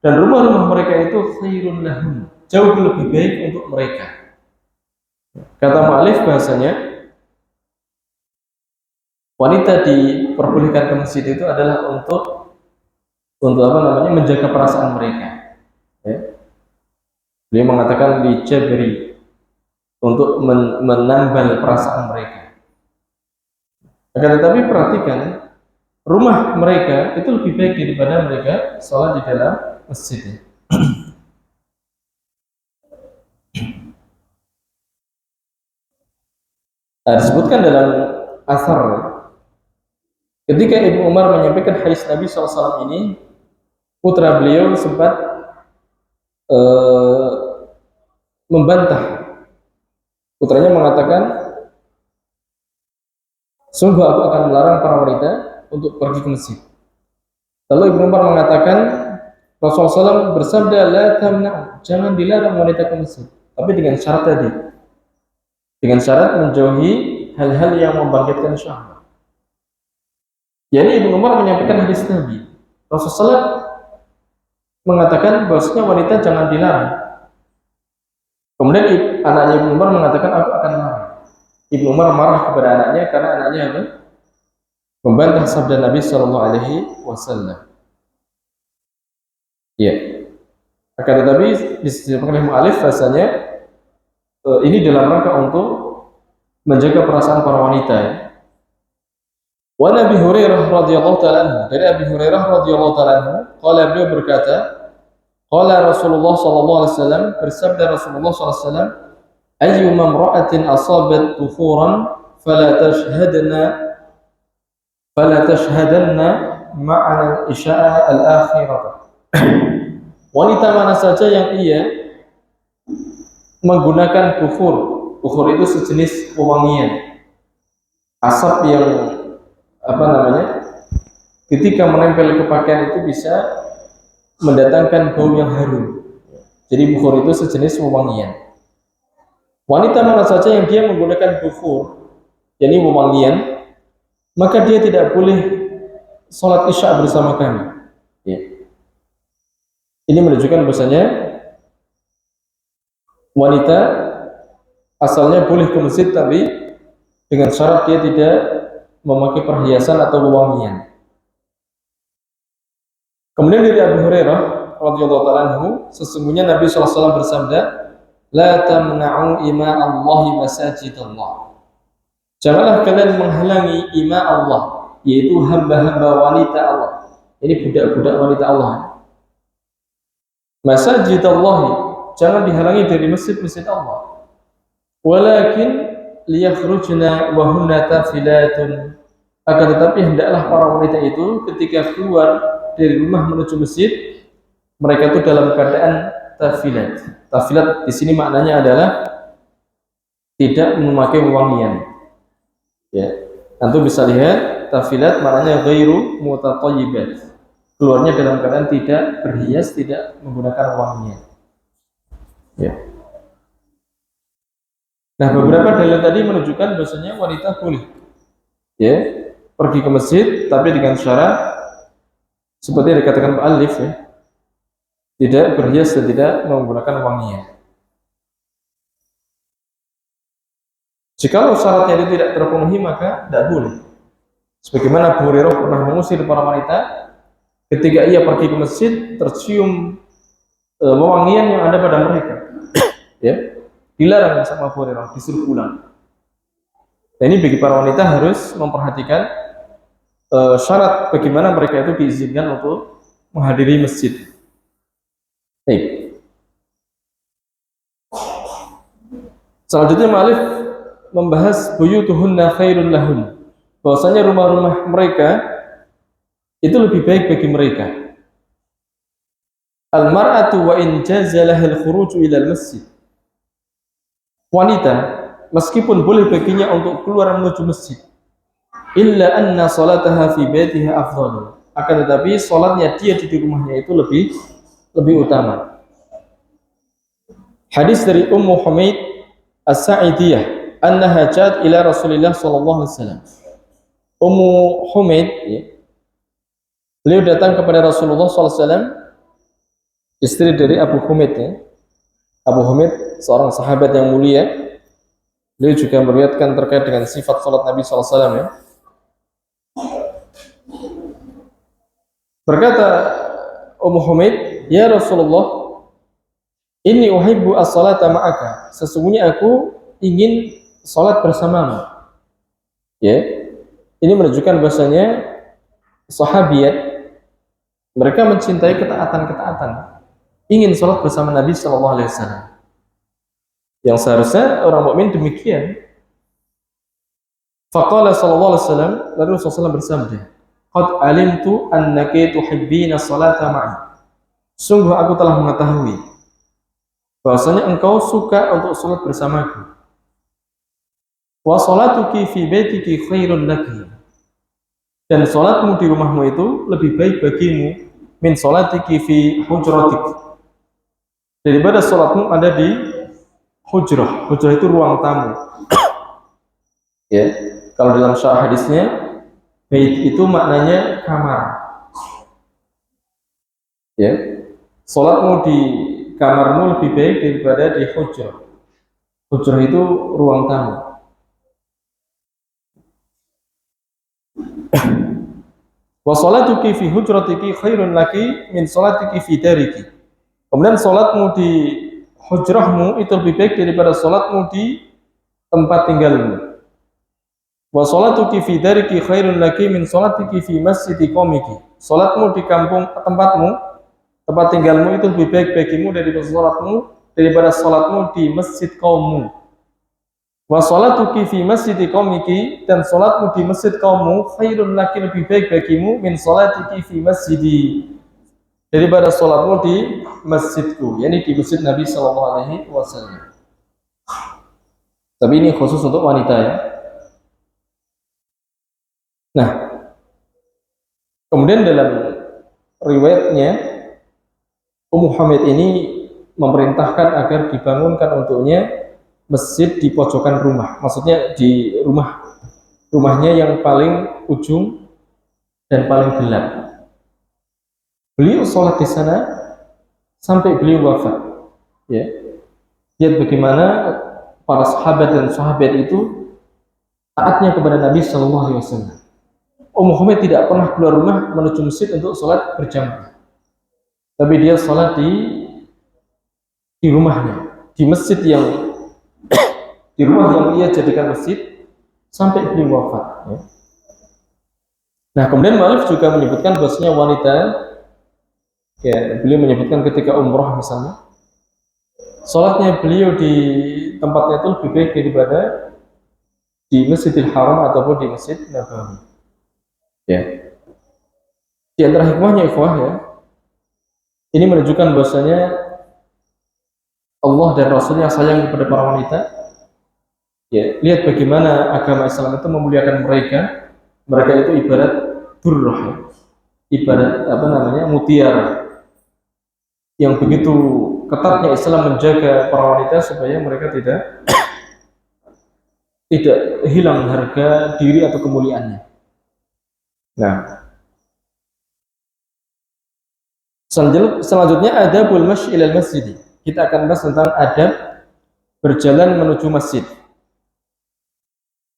Dan rumah-rumah mereka itu khairun lahunna, jauh lebih baik untuk mereka. Kata mu'allif bahasanya, wanita diperbolehkan ke masjid itu adalah untuk menjaga perasaan mereka. Ya. Beliau mengatakan lijabri, untuk menambal perasaan mereka. Akan tetapi perhatikan, rumah mereka itu lebih baik daripada mereka sholat di dalam masjid. Disebutkan dalam asar, ketika Ibnu Umar menyampaikan hadis Nabi SAW ini, putra beliau sempat membantah. Putranya mengatakan, sungguh aku akan melarang para wanita untuk pergi ke masjid. Lalu Ibnu Umar mengatakan, Rasulullah SAW bersabda, la tamna'u, jangan dilarang wanita ke masjid, tapi dengan syarat tadi, dengan syarat menjauhi hal-hal yang membangkitkan syahwat. Jadi Ibnu Umar menyampaikan hadis Nabi. Rasulullah mengatakan bahwasanya wanita jangan dilarang. Kemudian anaknya Ibnu Umar mengatakan, aku akan marah. Ibnu Umar marah kepada anaknya karena anaknya membantah sabda Nabi Shallallahu Alaihi Wasallam. Ya. Akan tetapi disebutkan oleh mu'allif bahasanya ini dalam rangka untuk menjaga perasaan para wanita. Ya. Wa Nabi Hurairah radhiyallahu taala anhu, dari Abi Hurairah radhiyallahu taala anhu, qala, beliau berkata, qala Rasulullah sallallahu alaihi wasallam, bersabda Rasulullah sallallahu alaihi wasallam, ayyuma imra'atin asabat tufuran fala tashhadanna ma'ana al-isya'a al-akhirah. Wanita mana saja yang ia menggunakan kufur itu sejenis wewangian, asap yang ketika menempel ke pakaian itu bisa mendatangkan bau yang harum. Jadi bukhur itu sejenis wewangian. Wanita mana saja yang dia menggunakan bukhur, yakni wewangian, maka dia tidak boleh sholat isya bersama kami. Ya. Ini menunjukkan bahasanya wanita asalnya boleh ke masjid, tapi dengan syarat dia tidak memakai perhiasan atau wewangian. Kemudian dari Abu Hurairah radhiyallahu ta'ala anhu, sesungguhnya Nabi SAW bersabda, la tamna'u ima Allahi masajidallah. Janganlah kalian menghalangi ima Allah, yaitu hamba-hamba wanita Allah. Ini budak-budak wanita Allah. Masajidallahi, jangan dihalangi dari masjid-masjid Allah. Walakin liyakhrujna wa hunna tafilatun. Akan tetapi hendaklah para wanita itu ketika keluar dari rumah menuju masjid, mereka itu dalam keadaan tafilat. Tafilat di sini maknanya adalah tidak memakai wewangian. Ya, Antum bisa lihat tafilat maknanya ghairu mutatayyibat. Keluarnya dalam keadaan tidak berhias, tidak menggunakan wewangian. Ya. Nah, beberapa dalil tadi menunjukkan bahwasanya wanita boleh pergi ke masjid, tapi dengan syarat seperti yang dikatakan Pak Alif, tidak berhias dan tidak menggunakan wangian. Jikalau syaratnya itu tidak terpenuhi maka tidak boleh. Sebagaimana Abu Hurairah pernah mengusir para wanita ketika ia pergi ke masjid tercium wewangian yang ada pada mereka. Ya, dilarang sama Abu Hurairah, disuruh pulang. Dan ini bagi para wanita harus memperhatikan syarat bagaimana mereka itu diizinkan untuk menghadiri masjid. Baik. Selanjutnya Ma'alif membahas buyutuhunna khairun lahun, bahwasanya rumah-rumah mereka itu lebih baik bagi mereka. Al-mar'atu wa in jazalaha al-khuruju ila al-masjid. Wanita meskipun boleh baginya untuk keluar menuju masjid, illa anna salataha fi baitiha afdalu. Akan tetapi salatnya dia di rumahnya itu lebih utama. Hadis dari Ummu Humaid As-Sa'idiyah annaha ja'at ila Rasulillah sallallahu alaihi wasallam. Ummu Humaid, ya, beliau datang kepada Rasulullah sallallahu alaihi wasallam, istri dari Abu Humaid, ya. Abu Humaid seorang sahabat yang mulia. Beliau juga meriwayatkan terkait dengan sifat salat Nabi sallallahu alaihi wasallam, ya. Berkata Ummu Humaid, "Ya Rasulullah, inni uhibbu as-salata ma'aka." Sesungguhnya aku ingin salat bersamamu. Ya. Ini menunjukkan bahasanya sahabiat mereka mencintai ketaatan-ketaatan. Ingin salat bersama Nabi sallallahu alaihi wasallam. Yang seharusnya orang mukmin demikian. Faqala sallallahu alaihi wasallam, lalu Rasulullah bersabda, "Qad alimtu annaki tuhibbina salata ma'i." Sungguh aku telah mengetahui bahwasanya engkau suka untuk salat bersamaku. Wa salatuki fi baitiki khairun laki. Dan salatmu di rumahmu itu lebih baik bagimu min salatiki fi hujratik. Daripada salatmu ada di hujrah. Hujrah itu ruang tamu. Ya, kalau dalam syarah hadisnya, bait itu maknanya kamar. Ya, salatmu di kamarmu lebih baik daripada di hujrah. Hujrah itu ruang tamu. Wa salatuki fi hujratiki khairun laki min salatiki fi dariki. Kemudian salatmu di hujrahmu itu lebih baik daripada salatmu di tempat tinggalmu. Wa salatuki fi dariki khairun laki min salatiki fi masjidi qaumiki. Salatmu di kampung tempatmu, tempat tinggalmu itu lebih baik bagimu daripada salatmu di masjid kaummu. Wa salatuki fi masjidi qaumiki, dan salatmu di masjid kaummu khairun laki lebih baik bagimu min salatiki fi masjidi, daripada salatmu di masjidku, yakni di masjid Nabi sallallahu alaihi wasallam. Tapi ini khusus untuk wanita, ya. Nah, kemudian dalam riwayatnya Ummu Humaid ini memerintahkan agar dibangunkan untuknya masjid di pojokan rumah, maksudnya di rumahnya yang paling ujung dan paling gelap. Beliau sholat di sana sampai beliau wafat. Ya, lihat bagaimana para sahabat dan sahabat itu taatnya kepada Nabi Shallallahu Alaihi Wasallam. Ummu Humaid tidak pernah keluar rumah menuju masjid untuk sholat berjamaah, tapi dia sholat di rumahnya, di masjid di rumah yang ia jadikan masjid sampai beliau wafat. Ya. Nah, kemudian Ma'alif juga menyebutkan bahwasanya wanita, ya, beliau menyebutkan ketika umrah misalnya, sholatnya beliau di tempatnya itu lebih baik daripada di Masjidil Haram ataupun di Masjid Nabawi. Ya. Di antara hikmahnya ikhwah, ya, ini menunjukkan bahwasanya Allah dan Rasulnya sayang kepada para wanita. Ya, lihat bagaimana agama Islam itu memuliakan mereka. Mereka itu ibarat durrah, ya. Ibarat mutiara yang begitu ketatnya Islam menjaga para wanita supaya mereka tidak hilang harga diri atau kemuliaannya. Nah, selanjutnya adabul masy ilal masjid. Kita akan bahas tentang adab berjalan menuju masjid.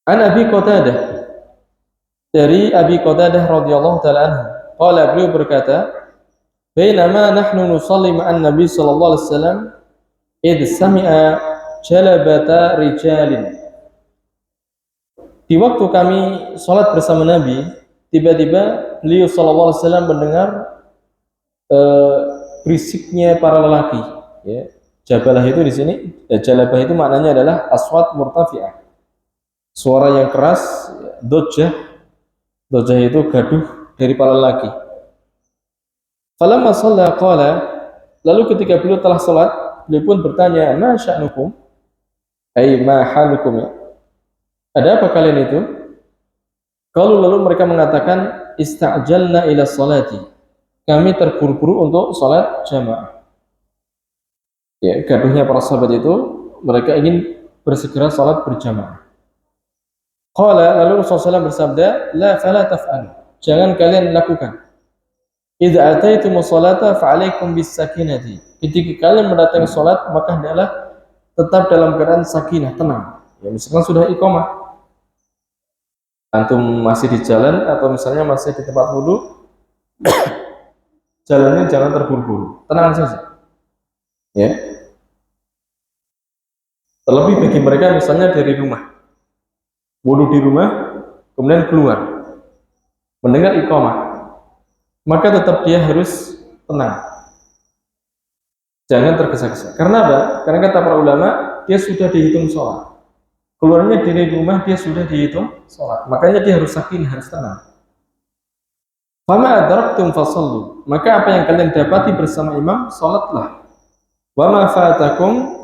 An Abi Qatadah, dari Abi Qatadah radhiyallahu taala anhu, qala, beliau berkata, bainama nahnu nusalli ma'an Nabi sallallahu alaihi wasallam id sami'a jalabata rijalin. Di waktu kami sholat bersama Nabi, tiba-tiba beliau sallallahu alaihi wasallam mendengar berisiknya para lelaki, ya. Jabalah itu di sini, jalabah itu maknanya adalah aswat murtafi'ah, suara yang keras, dojah. Dojah itu gaduh dari para lelaki. Falamma shalla qala, lalu ketika beliau telah sholat, beliau pun bertanya, ma sya'nukum, ay ma halukum, ya, ada apa kalian itu? Kalau lalu mereka mengatakan, ista'jalna ila sholati, kami terburu-buru untuk sholat jamaah. Ya, gaduhnya para sahabat itu, mereka ingin bersegera sholat berjamaah. Qala, lalu Rasulullah SAW bersabda, la fala taf'al, jangan kalian lakukan. Idza ataitum sholata fa'alaikum bis sakinati, ketika kalian mendatangi sholat, maka hendaklah tetap dalam keadaan sakinah, tenang. Ya, misalkan sudah iqamah, antum masih di jalan atau misalnya masih di tempat wudu, jalannya jangan terburu-buru, tenang saja. Ya. Terlebih bagi mereka misalnya dari rumah, wudu di rumah, kemudian keluar, mendengar iqamah, maka tetap dia harus tenang, jangan tergesa-gesa. Karena apa? Karena kata para ulama, dia sudah dihitung sholat, keluarnya dari rumah dia sudah dihitung sholat, makanya dia harus sakin, harus tenang. Fama adraktum fasallu, maka apa yang kalian dapati bersama imam, sholatlah. Wa ma fatakum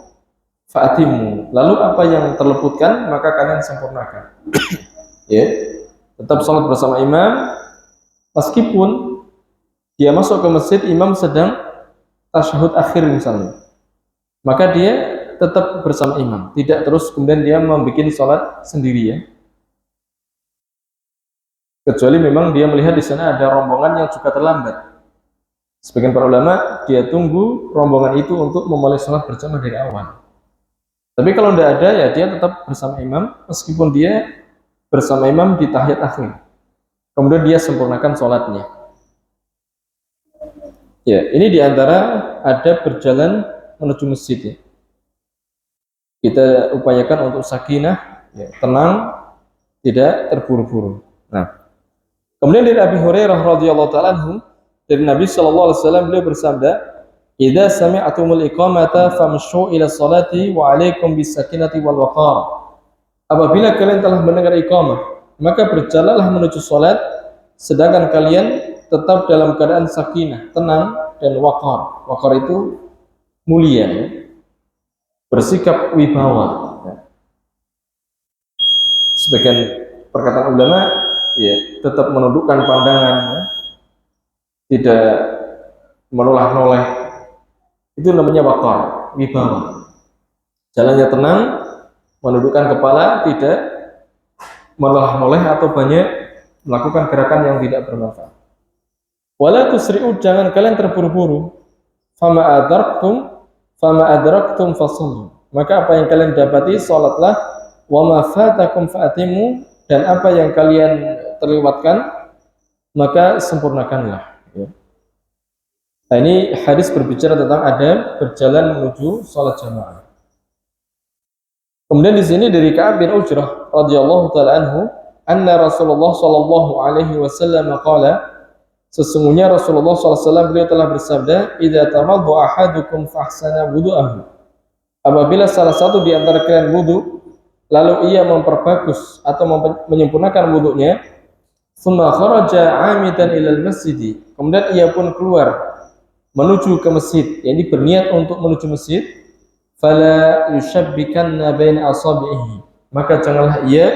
fa'atimu, lalu apa yang terleputkan maka kalian sempurnakan. Ya, tetap sholat bersama imam, meskipun dia masuk ke masjid, imam sedang tasyahud akhir misalnya, maka dia tetap bersama imam, tidak terus kemudian dia membuat sholat sendiri, ya. Kecuali memang dia melihat di sana ada rombongan yang juga terlambat. Sebagian para ulama dia tunggu rombongan itu untuk memulai sholat berjamaah dari awal. Tapi kalau tidak ada, ya dia tetap bersama imam, meskipun dia bersama imam di tahiyat akhir. Kemudian dia sempurnakan sholatnya. Ya, ini diantara adab berjalan menuju masjid, ya. Kita upayakan untuk sakinah, ya, tenang, tidak terburu-buru. Nah, kemudian dari Abi Hurairah radhiyallahu taala anhu, dari Nabi sallallahu alaihi wasallam, beliau bersabda, idza sami'tumul iqamata famshu ila sholati wa 'alaikum bis sakinati wal waqar. Apabila kalian telah mendengar iqamah, maka berjalanlah menuju salat, sedangkan kalian tetap dalam keadaan sakinah, tenang, dan waqar. Waqar itu mulia, ya. Bersikap wibawa. Sebagian perkataan ulama, ya, tetap menundukkan pandangan, ya, tidak menoleh-noleh, itu namanya waqar, wibawa. Jalannya tenang, menundukkan kepala, tidak menoleh-noleh atau banyak melakukan gerakan yang tidak bermanfaat. Wala tusri'u, jangan kalian terburu-buru. Fama adraktum fasallu, maka apa yang kalian dapati salatlah. Wa ma fatakum fa'atimu, dan apa yang kalian terlewatkan maka sempurnakanlah, ya. Nah, ini hadis berbicara tentang adab berjalan menuju salat jamaah. Kemudian di sini dari Ka'ab bin Ujrah radhiyallahu taala anhu, anna Rasulullah sallallahu alaihi wasallam qala, sesungguhnya Rasulullah sallallahu alaihi wasallam beliau telah bersabda, idza tawaddu ahadukum fahsana wudu'ahu, apabila salah satu di antara kalian wudu, lalu ia memperbagus atau menyempurnakan wudunya, tsumma kharaja 'amidan ilal masjid, kemudian ia pun keluar menuju ke masjid, yakni berniat untuk menuju masjid, fala yushabbikanna baina asabihi, maka janganlah ia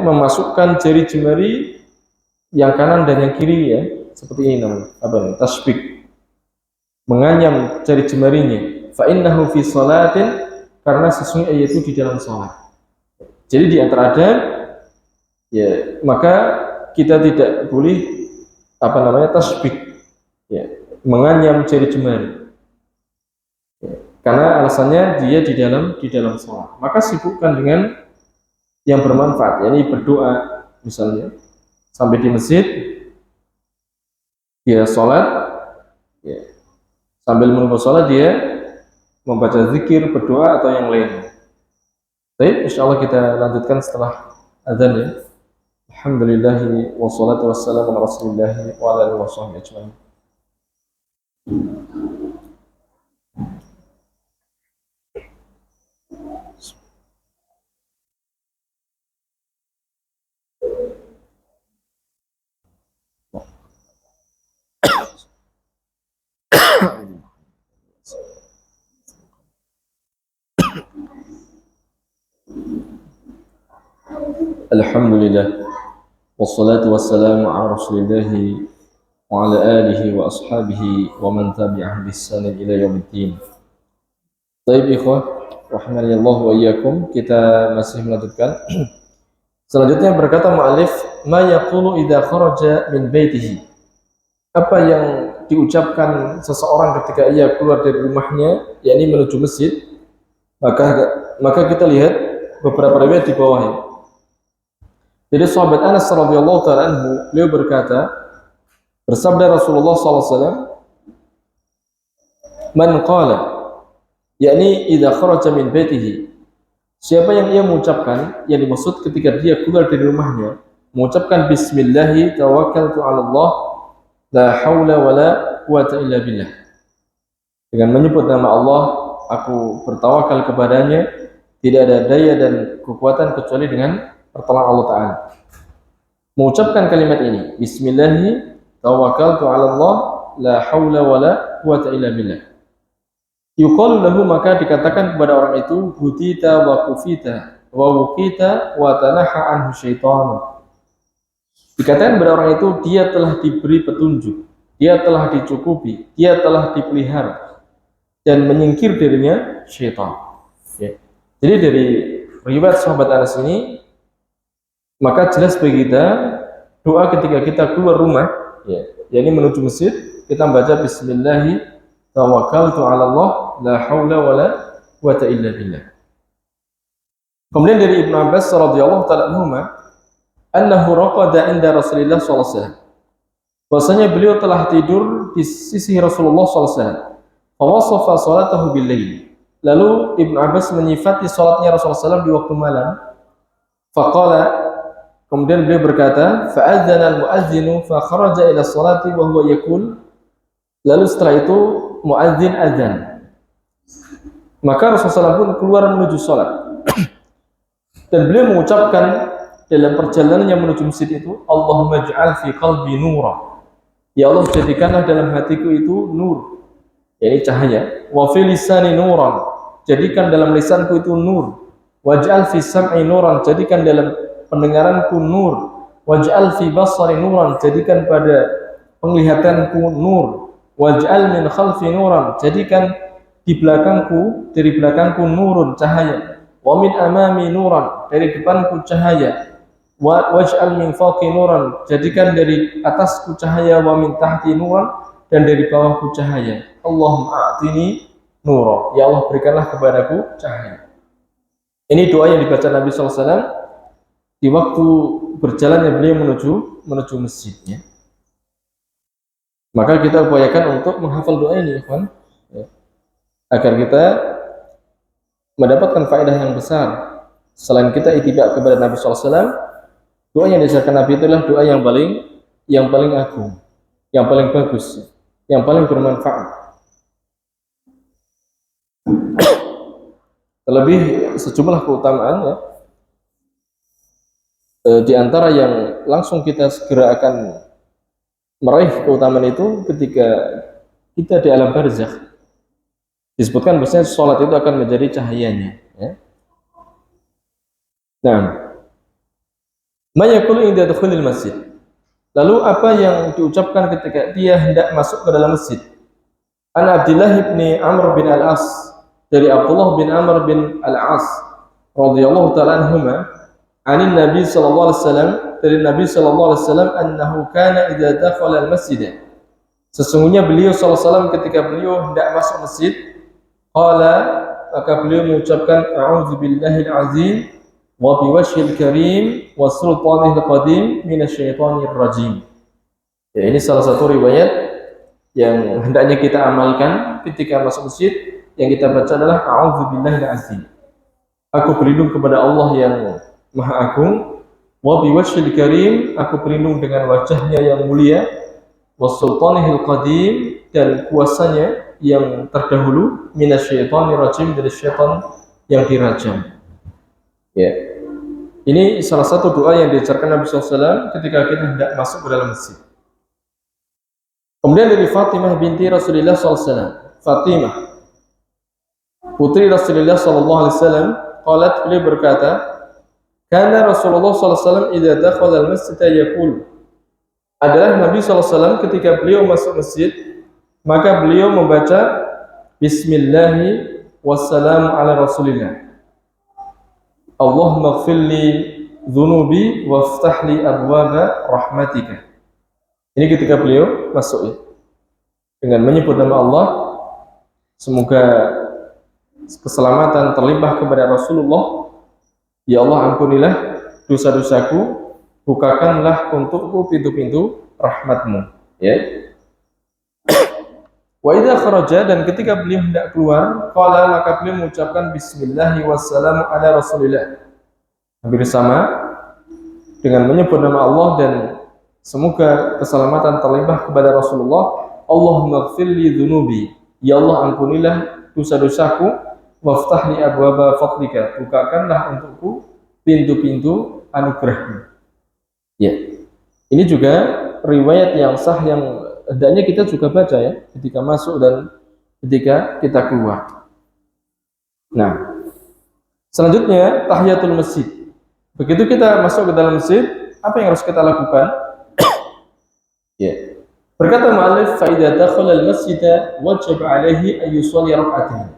memasukkan jari jemari yang kanan dan yang kiri, ya, seperti ini namanya tasbik, menganyam jari jemarinya, fa innahu fi salatin, karena sesungguhnya ia itu di dalam salat. Jadi di antara adab, ya, maka kita tidak boleh tasbik, ya, menganyam jari jemari, ya, karena alasannya dia di dalam sholat. Maka sibukkan dengan yang bermanfaat, yakni berdoa misalnya sampai di masjid dia sholat, ya, sambil menunggu sholat dia membaca zikir, berdoa atau yang lain. Baik, insyaallah kita lanjutkan setelah azan ya. Alhamdulillahi wassalatu wassalamu ala rasulillahi wa ala alihi washabbihi ajmain. Alhamdulillah wassalatu wassalamu ala rasulillahi wa ala alihi wa ashabihi wa man tabi'ahum biihsan ila yaumiddin. Baik ikhwah, rahimanallah wa iyyakum, kita masih melanjutkan. Selanjutnya berkata mu'allif, ma yaqulu idza kharaja min baitihi. Apa yang diucapkan seseorang ketika ia keluar dari rumahnya, yakni menuju masjid. Maka kita lihat beberapa riwayat di bawahnya. Jadi sahabat Anas radhiyallahu taala anhu, beliau berkata, bersabda Rasulullah SAW, man qala, yakni idza kharaja min baitihi, siapa yang ia mengucapkan, yang dimaksud ketika dia keluar dari rumahnya, mengucapkan bismillahi tawakkaltu 'ala Allah la haula wala quwata illa billah, dengan menyebut nama Allah aku bertawakal kepadanya, tidak ada daya dan kekuatan kecuali dengan pertolongan Allah Ta'ala. Mengucapkan kalimat ini, bismillahi tawakkaltu 'ala Allah la haula wala quwata illa billah, yuqalu lahu, maka dikatakan kepada orang itu, hudita wa kufita wa wuqita wa tanaha anhu syaitan. Dikatakan kepada orang itu, dia telah diberi petunjuk, dia telah dicukupi, dia telah dipelihara dan menyingkir darinya syaitan. Ya. Jadi dari riwayat sahabat Anas ini, maka jelas bagi kita doa ketika kita keluar rumah, ya, yakni menuju masjid, kita baca bismillahi tawakkaltu 'ala Allah la haula wala quwata illa billah. Kemudian dari Ibnu Abbas radhiyallahu taala anhuma, annahu raqada 'inda Rasulillah sallallahu alaihi wasallam. Bahwasanya beliau telah tidur di sisi Rasulullah sallallahu alaihi wasallam. Fa wasafa salatahu bil lail. Lalu Ibnu Abbas menyifati salatnya Rasulullah SAW di waktu malam. Faqala, kemudian beliau berkata, fa'adzana al-mu'adzinu fa kharaja ila salati wa huwa yaqul. Lalu setelah itu muadzin azan. Maka Rasulullah SAW pun keluar menuju salat. Dan beliau mengucapkan dalam perjalanannya menuju masjid itu, Allahumma ij'al fi qalbi nura. Ya Allah, jadikanlah dalam hatiku itu nur, yakni cahaya. Wa fi lisani nuran, jadikan dalam lisanku itu nur. Waj'al fi sam'i nuran, jadikan dalam pendengaranku nur. Waj'al fi basari nuran, jadikan pada penglihatanku nur. Waj'al min khalfi nuran, jadikan di belakangku, dari belakangku nurun, cahaya. Wa min amami nuran, dari depanku cahaya. Waj'al min fawqi nuran, jadikan dari atasku cahaya. Wa min tahti nuran, dan dari bawahku cahaya. Allahumma a'tini nura, ya Allah berikanlah kepadaku cahaya. Ini doa yang dibaca Nabi SAW di waktu berjalannya beliau menuju masjidnya. Maka kita upayakan untuk menghafal doa ini, ya, agar kita mendapatkan faedah yang besar. Selain kita ittiba kepada Nabi SAW, doa yang diajarkan Nabi itulah doa yang paling agung, yang paling bagus, yang paling bermanfaat. Terlebih sejumlah keutamaan, ya, di antara yang langsung kita segera akan meraih keutamaan itu ketika kita di alam barzakh. Disebutkan bahwasanya sholat itu akan menjadi cahayanya, ya. Nah, ma yaqulu inda dukhulil masjid. Lalu apa yang diucapkan ketika dia hendak masuk ke dalam masjid? An Abdullah bin Amr bin Al-As, dari Abdullah bin Amr bin Al-As radhiyallahu ta'ala anhuma, anin Nabi sallallahu alaihi wasallam, dari Nabi sallallahu alaihi wasallam, annahu kana idza dakhala al-masjid, sesungguhnya beliau sallallahu alaihi wasallam ketika beliau hendak masuk masjid, qala, maka beliau mengucapkan a'udzu billahil azim wa biwajhil karim wa sultanil qadim minasyaitonir rajim. Ya, ini salah satu riwayat yang hendaknya kita amalkan ketika masuk masjid. Yang kita baca adalah a'udzubillahil azim. Aku berlindung kepada Allah yang Maha Agung. Wa biwajhil karim, aku berlindung dengan wajahnya yang mulia. Wa sultanihil qadim, dan kuasanya yang terdahulu. Minasyaitonir rajim, dari syaitan yang dirajam. Ya. Ini salah satu doa yang diajarkan Nabi SAW ketika kita hendak masuk ke dalam masjid. Kemudian dari Fatimah binti Rasulullah SAW. Fatimah, putri Rasulullah SAW, qalat, beliau berkata, karena Rasulullah SAW idza dakhala al-masjid yaqul, adalah Nabi SAW ketika beliau masuk masjid, maka beliau membaca Bismillahi wassalamu ala Rasulillah. Allahumma ighfirli dzunubi waftahli abwaba rahmatika. Ini ketika beliau masuk ya, dengan menyebut nama Allah, semoga keselamatan terlimpah kepada Rasulullah. Ya Allah, ampunilah dosa-dosaku, bukakanlah untukku pintu-pintu rahmatmu. Ya. Wa idza kharaja, dan ketika beliau hendak keluar, qala, maka beliau mengucapkan Bismillahi wassalamu ala Rasulillah. Hampir sama dengan menyebut nama Allah dan semoga keselamatan terlimpah kepada Rasulullah. Allahumma ighfirli dzunubi, ya Allah, ampunilah dosa-dosaku, waftahli abwaba fadlika, bukakanlah untukku pintu-pintu anugerahmu. Ya. Ini juga riwayat yang sah yang hendaknya kita juga baca ya ketika masuk dan ketika kita keluar. Nah, selanjutnya tahiyatul masjid. Begitu kita masuk ke dalam masjid, apa yang harus kita lakukan? Ya. Berkata mu'allif, fa idza dakhala al-masjida wajib 'alaihi an yusalli rak'atayn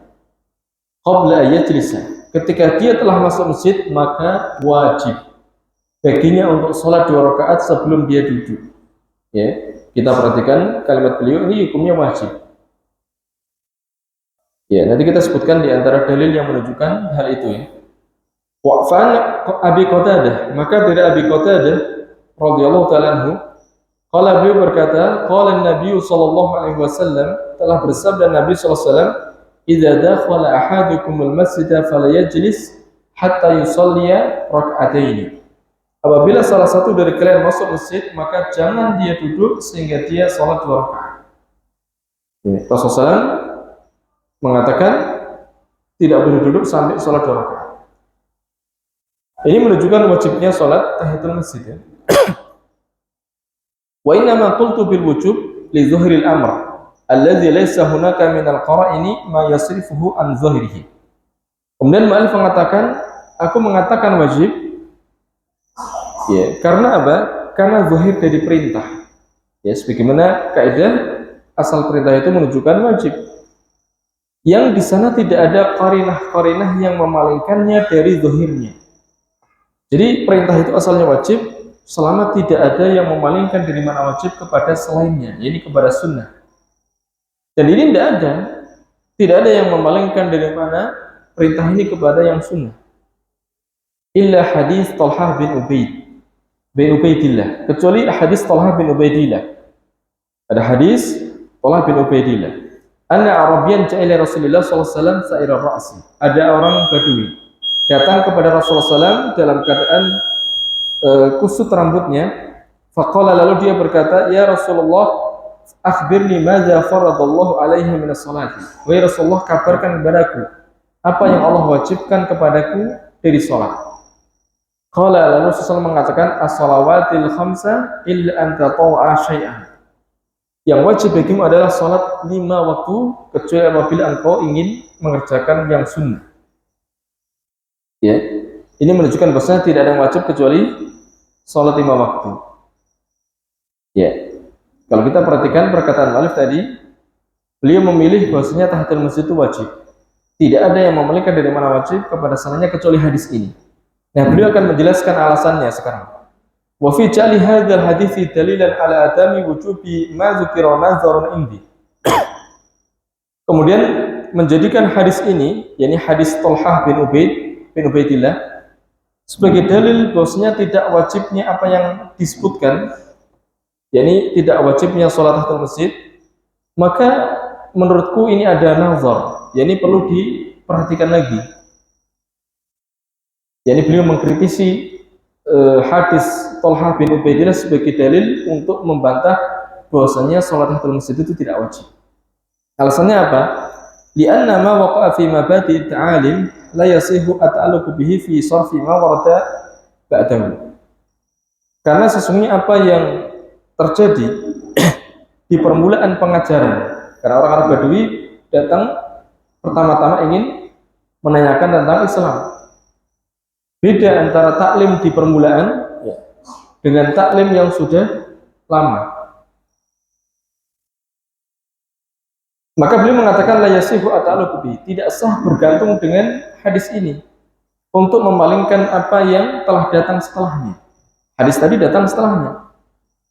qabla an yajlisa. Ketika dia telah masuk masjid, maka wajib baginya untuk sholat 2 rakaat sebelum dia duduk. Ya. Kita perhatikan kalimat beliau ini hukumnya wajib. Ya, nanti kita sebutkan di antara dalil yang menunjukkan hal itu ya. Wa'fan Abi Qatadah, maka dari Abi Qatadah radhiyallahu ta'ala anhu, qala, beliau berkata, qala an-nabiy sallallahu alaihi wasallam, telah bersabda Nabi sallallahu alaihi wasallam, idza dakhala ahadukumul masjida falyajlis hatta yusalliya rak'ataini. Apabila salah satu dari kalian masuk masjid, maka jangan dia duduk sehingga dia sholat 2 rakaat. Rasulullah SAW mengatakan tidak boleh duduk sampai sholat 2 rakaat. Ini menunjukkan wajibnya sholat tahiyatul masjid. Ya. Wa inna ma qultu bil wujub li zuhril amr alladhi laysa hunaka min al-qara'ini ma yasrifuhu an zuhrihi. Kemudian mu'allif mengatakan, aku mengatakan wajib. Ya, karena apa? Karena zahir dari perintah. Ya, sebagaimana kaidah asal perintah itu menunjukkan wajib. Yang di sana tidak ada qarinah-qarinah yang memalingkannya dari zahirnya. Jadi perintah itu asalnya wajib selama tidak ada yang memalingkan dari mana wajib kepada selainnya, yaitu kepada sunnah. Dan ini tidak ada yang memalingkan dari mana perintah ini kepada yang sunnah. Illa hadis Talhah bin Ubaidillah, kecuali hadis Talhah bin Ubaidillah. Ada hadis Talhah bin Ubaidillah, anna Arabiyan ja'ila Rasulullah sallallahu alaihi wasallam sa'ira ra'si. Ada orang Badui datang kepada Rasulullah SAW dalam keadaan kusut rambutnya. Faqala, lalu dia berkata, ya Rasulullah, akhbirni madza faradallahu alaihi minas salati. Wahai Rasulullah, kabarkan kepadaku apa yang Allah wajibkan kepadaku dari salat. Qala, lalu Rasulullah mengatakan, as-salawatil khamsa illa an tataw'a syai'an. Yang wajib bagimu adalah salat 5 waktu kecuali apabila engkau ingin mengerjakan yang sunnah. Ya, ini menunjukkan bahwasanya tidak ada yang wajib kecuali salat 5 waktu. Ya, kalau kita perhatikan perkataan mu'allif tadi, beliau memilih bahwasanya tahiyatul masjid itu wajib. Tidak ada yang memalingkan dari mana wajib kepada sananya kecuali hadis ini. Nah, beliau akan menjelaskan alasannya sekarang. Wa fi ja'li hadzal hadithi dalilan ala adami wujubi ma dzukira nazarun indi. Kemudian menjadikan hadis ini, yakni hadis Talhah bin Ubaidillah, sebagai dalil bahwasanya tidak wajibnya apa yang disebutkan, yakni tidak wajibnya sholat tahiyatul masjid, maka menurutku ini ada nazar, yakni perlu diperhatikan lagi. Yakni beliau mengkritisi hadis Thalhah bin Ubaidillah sebagai dalil untuk membantah bahwasanya sholat tahiyatul masjid itu tidak wajib. Alasannya apa? Li'anna ma waqa'a fi mabadi' ta'alim la yasihu at-ta'alluqu bihi fi sarfi ma warada ba'dahu. Karena sesungguhnya apa yang terjadi di permulaan pengajaran, karena orang Arab Badui datang pertama-tama ingin menanyakan tentang Islam. Beda antara taklim di permulaan dengan taklim yang sudah lama. Maka beliau mengatakan la yasihu at-ta'alluqu bihi, tidak sah bergantung dengan hadis ini untuk memalingkan apa yang telah datang setelahnya. Hadis tadi datang setelahnya.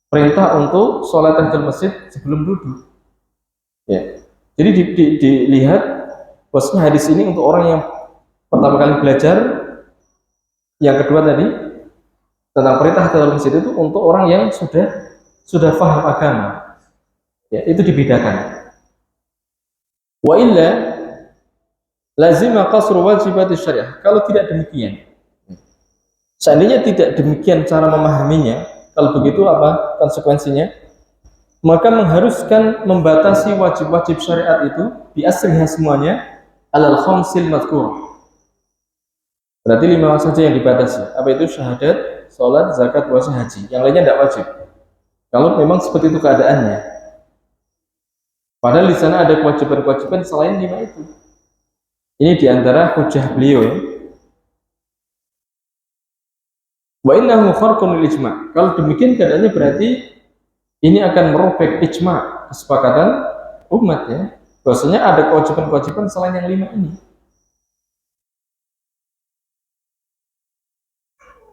Perintah untuk sholat tahiyatul masjid sebelum duduk. Ya. Jadi dilihat bahwasanya hadis ini untuk orang yang pertama kali belajar, yang kedua tadi tentang perintah tahiyatul masjid itu untuk orang yang sudah paham agama. Ya, itu dibedakan. Wa illa lazima qasru wajibati syariah. Kalau tidak demikian, seandainya tidak demikian cara memahaminya, kalau begitu apa konsekuensinya? Maka mengharuskan membatasi wajib-wajib syariat itu bi asriha semuanya alal khamsil madhkur. Berarti 5 saja yang dibatasi. Apa itu? Syahadat, salat, zakat, puasa, haji. Yang lainnya tidak wajib. Kalau memang seperti itu keadaannya. Padahal di sana ada kewajiban-kewajiban selain 5 itu. Ini diantara hujah beliau ya. Wa innahu kharqun lil ijma'. Kalau demikian keadaannya berarti ini akan merobek ijma', kesepakatan umat ya. Bahwasanya ada kewajiban-kewajiban selain yang 5 ini.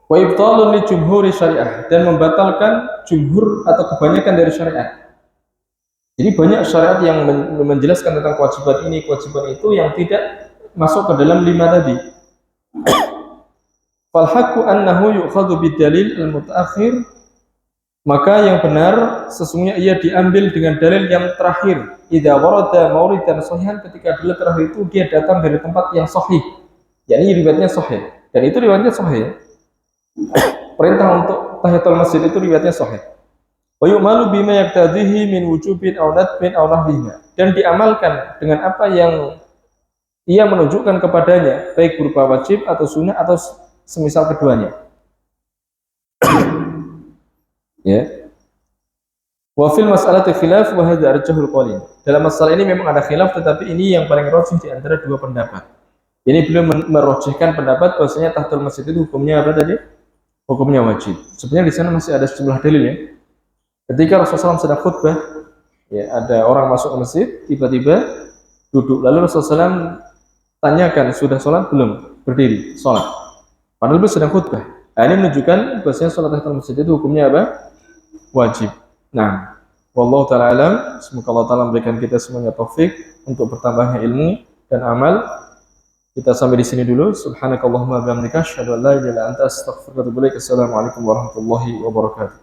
Wa ibtalun li jumhuri syariah, dan membatalkan jumhur atau kebanyakan dari syariat. Jadi banyak syariat yang menjelaskan tentang kewajiban ini, kewajiban itu yang tidak masuk ke dalam 5 tadi. Fal haqqu annahu yu'khadhu bidalil al-mutaakhir, maka yang benar sesungguhnya ia diambil dengan dalil yang terakhir. Idza warada mauridan sahihan, ketika dalil terakhir itu dia datang dari tempat yang sahih, yakni riwayatnya sahih, dan itu riwayatnya sahih. Perintah untuk tahiyatul masjid itu riwayatnya sahih. Wa yu'malu bima yaqtadihi min wujubin aw nadbin aw nahwiha, dan diamalkan dengan apa yang ia menunjukkan kepadanya, baik berupa wajib atau sunnah atau semisal keduanya. Ya. Wa fil mas'alati khilaf wa hadza arjahul qaulin. Dalam masalah ini memang ada khilaf, tetapi ini yang paling rajih di antara 2 pendapat. Ini belum merojihkan pendapat bahwasanya tahiyatul masjid itu hukumnya apa tadi? Hukumnya wajib. Sebenarnya di sana masih ada sejumlah dalil ya. Ketika Rasulullah SAW sedang khutbah, ya, ada orang masuk ke masjid, tiba-tiba duduk. Lalu Rasulullah SAW tanyakan, sudah sholat belum? Berdiri, sholat. Padahal beliau sedang khutbah. Nah, ini menunjukkan bahwasanya sholat tahiyatul masjid itu hukumnya apa? Wajib. Nah, wallahu ta'ala alam. Semoga Allah Ta'ala memberikan kita semuanya taufik untuk bertambahnya ilmu dan amal. Kita sampai di sini dulu. Subhanakallahumma bihamdika asyhadu an la ilaha illa anta astaghfiruka wa atubu ilaik. Assalamualaikum warahmatullahi wabarakatuh.